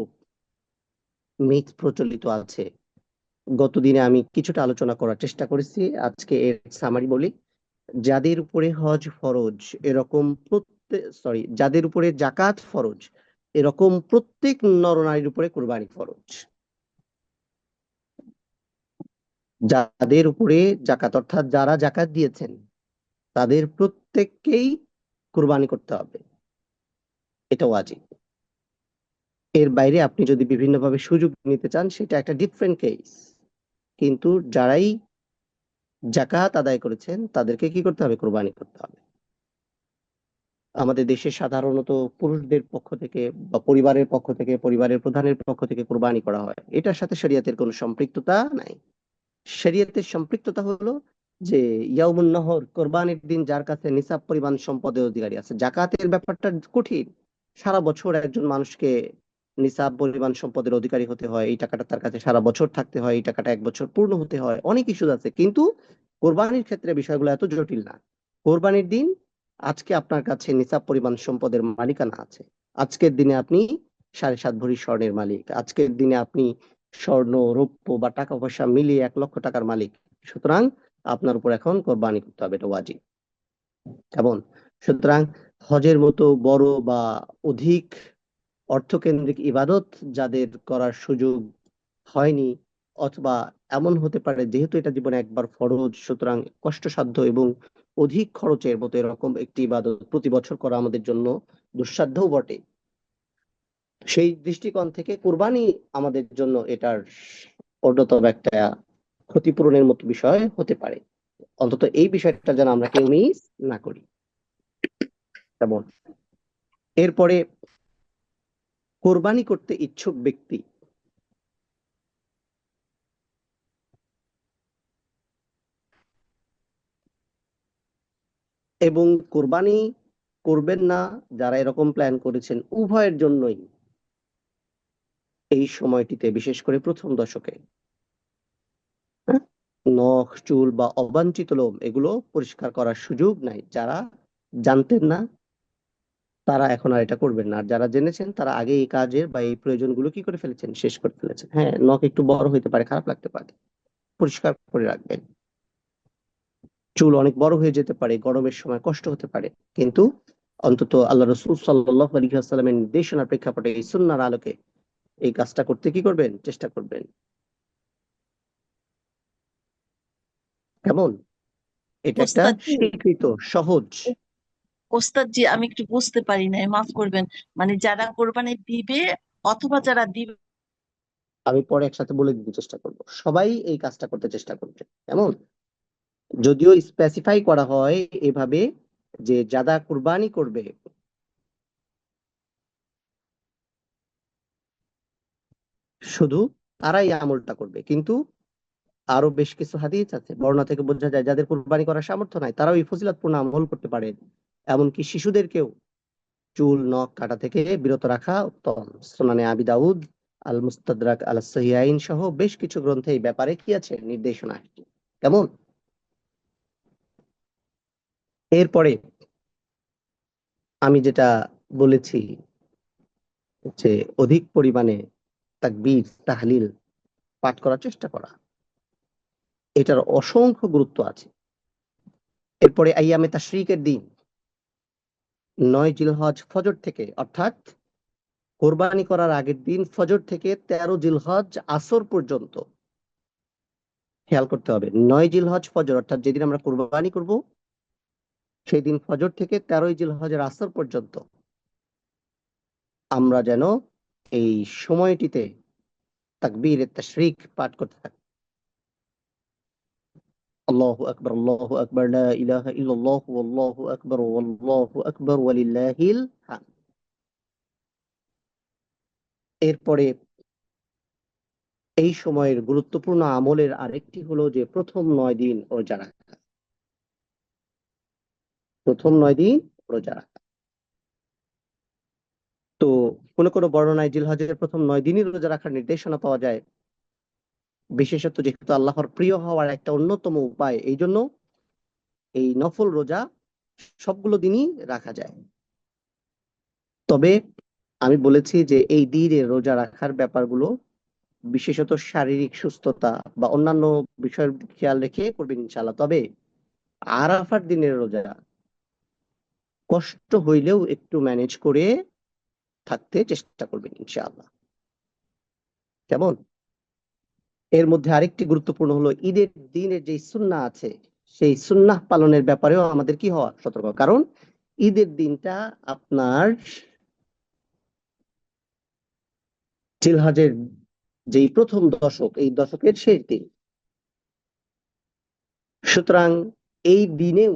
মিথ প্রচলিত আছে। গতদিনে আমি কিছুটা আলোচনা করার চেষ্টা করেছি, আজকে এর সামারি বলি। যাদের উপরে হজ ফরজ, এরকম প্রত্যেক, সরি, যাদের উপরে জাকাত ফরজ, এরকম প্রত্যেক নরনারীর উপরে কুরবানি ফরজ। যাদের উপরে জাকাত, অর্থাৎ যারা জাকাত দিয়েছেন, তাদের প্রত্যেককেই কুরবানি করতে হবে, এটা ওয়াজিব। এর বাইরে আপনি যদি বিভিন্নভাবে সুযোগ নিতে চান, সেটা একটা ডিফারেন্ট কেস। কিন্তু যারাই জাকাত আদায় করেছেন তাদেরকে কি করতে হবে, কুরবানি করতে হবে। আমাদের দেশে সাধারণত পুরুষদের পক্ষ থেকে বা পরিবারের পক্ষ থেকে, পরিবারের প্রধানের পক্ষ থেকে কুরবানি করা হয়, এটার সাথে শরীয়তের কোনো সম্পৃক্ততা নাই। শরীয়তের সম্পৃক্ততা হলো যে ইয়াউমুন নহর, কোরবানির দিন যার কাছে নিসাব পরিমাণ সম্পদের অধিকারী আছে। জাকাতের ব্যাপারটা কঠিন, সারা বছর একজন মানুষকে নিসাব পরিমাণ সম্পদের অধিকারী হতে হয়, এই টাকাটা তার কাছে সারা বছর থাকতে হয়, এই টাকাটা 1 বছর পূর্ণ হতে হয়, অনেক ইস্যু আছে। কিন্তু কোরবানির ক্ষেত্রে বিষয়গুলো এত জটিল না। কোরবানির দিন আজকে আপনার কাছে নিসাব পরিমাণ সম্পদের মালিকানা আছে, আজকের দিনে আপনি 7.5 ভরি স্বর্ণের মালিক, আজকের দিনে আপনি স্বর্ণ, রৌপ্য বা টাকা পয়সা মিলিয়ে 1 লক্ষ টাকার মালিক। সুতরাং আপনার উপর এখন কোরবানি করতে হবে, এটা ওয়াজিব। কেমন? সুতরাং হজের মতো বড় বা অধিক অর্থকেন্দ্রিক ইবাদত যাদের করার সুযোগ হয়নি, অথবা এমন হতে পারে যেহেতু এটা জীবনে একবার ফরজ, সুতরাং কষ্টসাধ্য এবং অধিক খরচের মতো এরকম একটি ইবাদত প্রতি বছর করা আমাদের জন্য দুঃসাধ্যও বটে, সেই দৃষ্টিকোণ থেকে কুরবানি আমাদের জন্য এটার অন্যতম একটা ক্ষতিপূরণের মতো বিষয় হতে পারে। অন্তত এই বিষয়টা যেন আমরা কেউ মিস না করি। তেমন এরপরে কোরবানি করতে ইচ্ছুক ব্যক্তি এবং কোরবানি করবেন না যারা এরকম প্ল্যান করেছেন, উভয়ের জন্যই এই সময়টিতে, বিশেষ করে প্রথম দশকে, হ্যাঁ, নখ, চুল বা অবাঞ্ছিত লোম এগুলো পরিষ্কার করার সুযোগ নাই। যারা জানতেন না, তারা এখন আর এটা করবেন না। আর যারা জেনেছেন তারা আগে এই কাজের বা এই প্রয়োজনগুলো কি করে ফেলেছেন, শেষ করে ফেলেছেন। হ্যাঁ, নখ একটু বড় হইতে পারে, খারাপ লাগতে পারে, পরিষ্কার করে রাখবেন। চুল অনেক বড় হয়ে যেতে পারে, গরমের সময় কষ্ট হতে পারে, কিন্তু অন্তত আল্লাহ রসুল সাল্লাল্লাহু আলাইহি ওয়াসাল্লামের নির্দেশনার প্রেক্ষাপটে এই সুন্নাহর আলোকে এই কাজটা করতে কি করবেন, চেষ্টা করবেন। কেমন? এটা একটা ওস্তাদ জি, স্বীকৃত সহজ। ওস্তাদ জি, আমি একটু বুঝতে পারি না, মাফ করবেন। মানে যারা কোরবানি দিবে অথবা যারা দিবে। আমি পরে একসাথে বলে দিতে চেষ্টা করব, সবাই এই কাজটা করতে চেষ্টা করবে। কেমন? যদিও স্পেসিফাই করা হয় এভাবে যে যারা কুরবানি করবে শুধু তারাই এই আমলটা করবে, কিন্তু আরো বেশ কিছু হাদিস আছে, বর্ণনা থেকে বোঝা যায় যাদের কুরবানি করার সামর্থ্য নাই তারাও এই ফজিলতপূর্ণ আমল করতে পারে। এমনকি শিশুদেরকেও চুল নখ কাটা থেকে বিরত রাখা উত্তম। সুনানে আবি দাউদ, আল মুস্তাদরাক আল সহিহাইন সহ বেশ কিছু গ্রন্থে এই ব্যাপারে কি আছে, নির্দেশনা আছে। কেমন? এরপরে আমি যেটা বলেছি যে অধিক পরিমাণে তাকবীর তাহলিল পাঠ করার চেষ্টা করা, এটার অসংখ্য গুরুত্ব আছে। এরপরে আইয়ামে তাশরিকের দিন 9 জিলহজ ফজর থেকে, অর্থাৎ কোরবানি করার আগের দিন ফজর থেকে 13 জিলহজ আসর পর্যন্ত, খেয়াল করতে হবে 9 জিলহজ ফজর অর্থাৎ যেদিন আমরা কোরবানি করব সেই দিন ফজর থেকে 13 জিলহজের আসর পর্যন্ত আমরা যেন এই সময়টিতে তাকবীরে তাশরিক পাঠ করতে থাকি। আল্লাহু আকবার, আল্লাহু আকবার, লা ইলাহা ইল্লাল্লাহু ওয়াল্লাহু আকবার ওয়ালিল্লাহিল হামদ। এরপরে এই সময়ের গুরুত্বপূর্ণ আমলের আরেকটি হলো যে প্রথম 9 দিন রোজা রাখা। প্রথম 9 দিন রোজা রাখা। তো কোন কোন বর্ণনায় জিলহজের প্রথম 9 দিনই রোজা রাখার নির্দেশনা পাওয়া যায়। বিশেষত যেহেতু আল্লাহর প্রিয় হওয়ার একটা অন্যতম উপায়, এই জন্য এই নফল রোজা সবগুলো দিনই রাখা যায়। তবে আমি বলেছি যে এই দিনে রোজা রাখার ব্যাপারগুলো বিশেষত শারীরিক সুস্থতা বা অন্যান্য বিষয়ের খেয়াল রেখে করবেন ইনশাআল্লাহ। তবে আরাফার দিনের রোজা কষ্ট হইলেও একটু ম্যানেজ করে থাকতে চেষ্টা করবেন ইনশাআল্লাহ। কেমন? এর মধ্যে আরেকটি গুরুত্বপূর্ণ হলো ঈদের দিনের যে সুন্নাহ আছে সেই সুন্নাহ পালনের ব্যাপারেও আমাদের কি হওয়া সতর্ক, কারণ ঈদের দিনটা আপনার জিলহজের যেই প্রথম দশক, এই দশকের শেষ দিন। সুতরাং এই দিনেও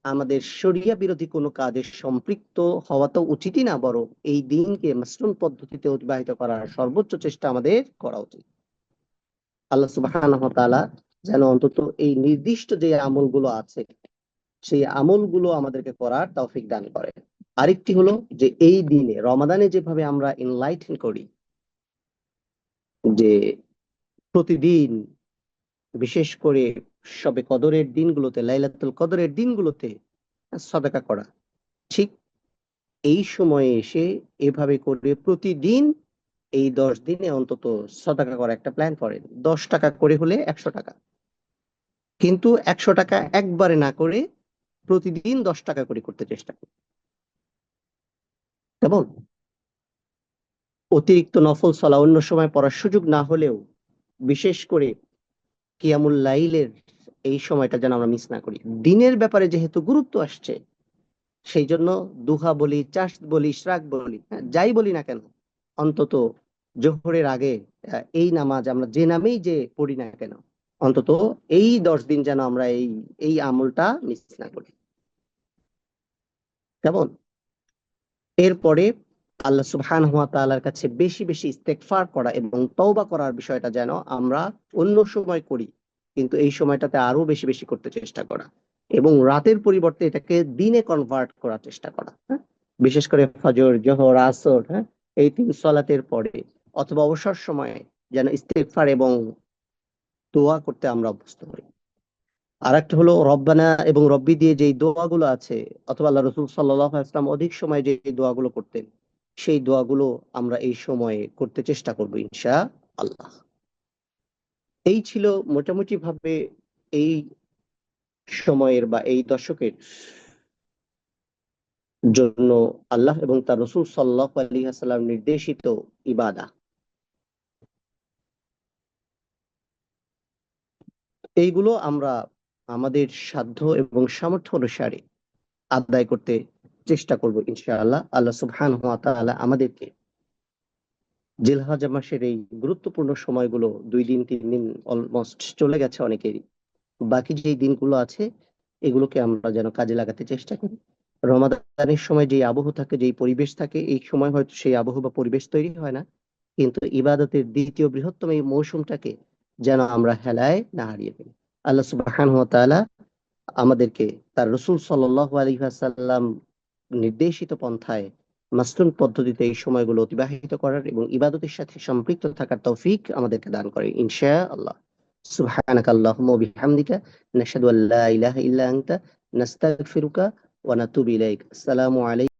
আমাদের শরিয়া বিরোধী কোনো কাজে সম্পৃক্ত হওয়া তো উচিতই না, বরং এই দিনকে মাসনুন পদ্ধতিতে অতিবাহিত করার সর্বোচ্চ চেষ্টা আমাদের করা উচিত। আল্লাহ সুবহানাহু ওয়া তাআলা যেন অন্তত এই নির্দিষ্ট যে আমলগুলো আছে সেই আমলগুলো আমাদেরকে করার তৌফিক দান করেন। আরেকটি হলো যে এই দিনে রমাদানে যেভাবে আমরা এনলাইটেন করি, যে প্রতিদিন বিশেষ করে শবে কদরের দিনগুলোতে, লাইলাতুল কদরের দিনগুলোতে সাদাকা করা, ঠিক এই সময়ে এসে এভাবে করে প্রতিদিন এই 10 দিনে অন্তত সাদাকা করা একটা প্ল্যান করেন। 10 টাকা করে হলে 100 টাকা, কিন্তু 100 টাকা একবারে না করে প্রতিদিন 10 টাকা করে করতে চেষ্টা করুন। কেমন? অতিরিক্ত নফল সালা অন্য সময় পড়ার সুযোগ না হলেও বিশেষ করে কিয়ামুল লাইলের এই সময়টা যেন আমরা মিস না করি। দিনের ব্যাপারে যেহেতু গুরুত্ব আসছে, সেই জন্য দুহা বলি, চাষ বলি, ইশরাক বলি, হ্যাঁ, যাই বলি না কেন, অন্তত জোহরের আগে এই নামাজ আমরা যে নামেই যে পড়ি না কেন, অন্তত এই 10 দিন যেন আমরা এই এই আমলটা মিস না করি। কেমন? এরপরে আল্লাহ সুবহানাহু ওয়া তাআলার কাছে বেশি বেশি ইস্তেগফার করা এবং তওবা করার বিষয়টা যেন আমরা অন্য সময় করি, কিন্তু এই সময়টাতে আরো বেশি বেশি করতে চেষ্টা করা এবং রাতের পরিবর্তে এটাকে দিনে কনভার্ট করার চেষ্টা করা। হ্যাঁ, বিশেষ করে ফজর, জোহর, আসর, হ্যাঁ, এই 3 সালাতের পরে অথবা অবসর সময়ে যেন ইস্তেগফার এবং দোয়া করতে আমরা অভ্যস্ত হই। আর একটা হলো রব্বানা এবং রব্বি দিয়ে যে দোয়াগুলো আছে, অথবা আল্লাহ রসুল সাল্লাল্লাহু আলাইহি ওয়াসাল্লাম অধিক সময় যে দোয়াগুলো করতেন, সেই দোয়াগুলো আমরা এই সময়ে করতে চেষ্টা করব ইনশা আল্লাহ। এই ছিল মোটামুটি ভাবে এই সময়ের বা এই দশকের জন্য আল্লাহ এবং তার রসুল সাল্লাল্লাহু আলাইহি ওয়াসাল্লাম নির্দেশিত ইবাদা। এইগুলো আমরা আমাদের সাধ্য এবং সামর্থ্য অনুসারে আদায় করতে চেষ্টা করব ইনশাআল্লাহ। আল্লাহ সুবহানাহু ওয়া তাআলা আমাদেরকে জিলহজ মাসের এই গুরুত্বপূর্ণ সময়গুলো, 2 দিন 3 দিন অলমোস্ট চলে গেছে অনেকেরই, বাকি যে দিনগুলো আছে এগুলোকে আমরা যেন কাজে লাগাতে চেষ্টা করি। রমাদানের সময় যে আবহ থাকে, যেই পরিবেশ থাকে, এই সময় হয়তো সেই আবহ বা পরিবেশ তৈরি হয় না, কিন্তু ইবাদতের দ্বিতীয় বৃহত্তম এই মৌসুমটাকে যেন আমরা হেলায় না হারিয়ে ফেলি। আল্লাহ সুবহানাহু ওয়া তাআলা আমাদেরকে তার রসুল সাল্লাল্লাহু আলাইহি ওয়াসাল্লাম নির্দেশিত পন্থায় মাসনুন পদ্ধতিতে এই সময়গুলো অতিবাহিত করার এবং ইবাদতের সাথে সম্পৃক্ত থাকার তৌফিক আমাদেরকে দান করে ইনশাআল্লাহ। সুবহানাকা আল্লাহুম্মা ওয়া বিহামদিকা নাশহাদু আল্লা ইলাহা ইল্লা আনতা নাস্তাগফিরুকা ওয়া নাতুবু ইলাইক। আসসালামু আলাইকুম।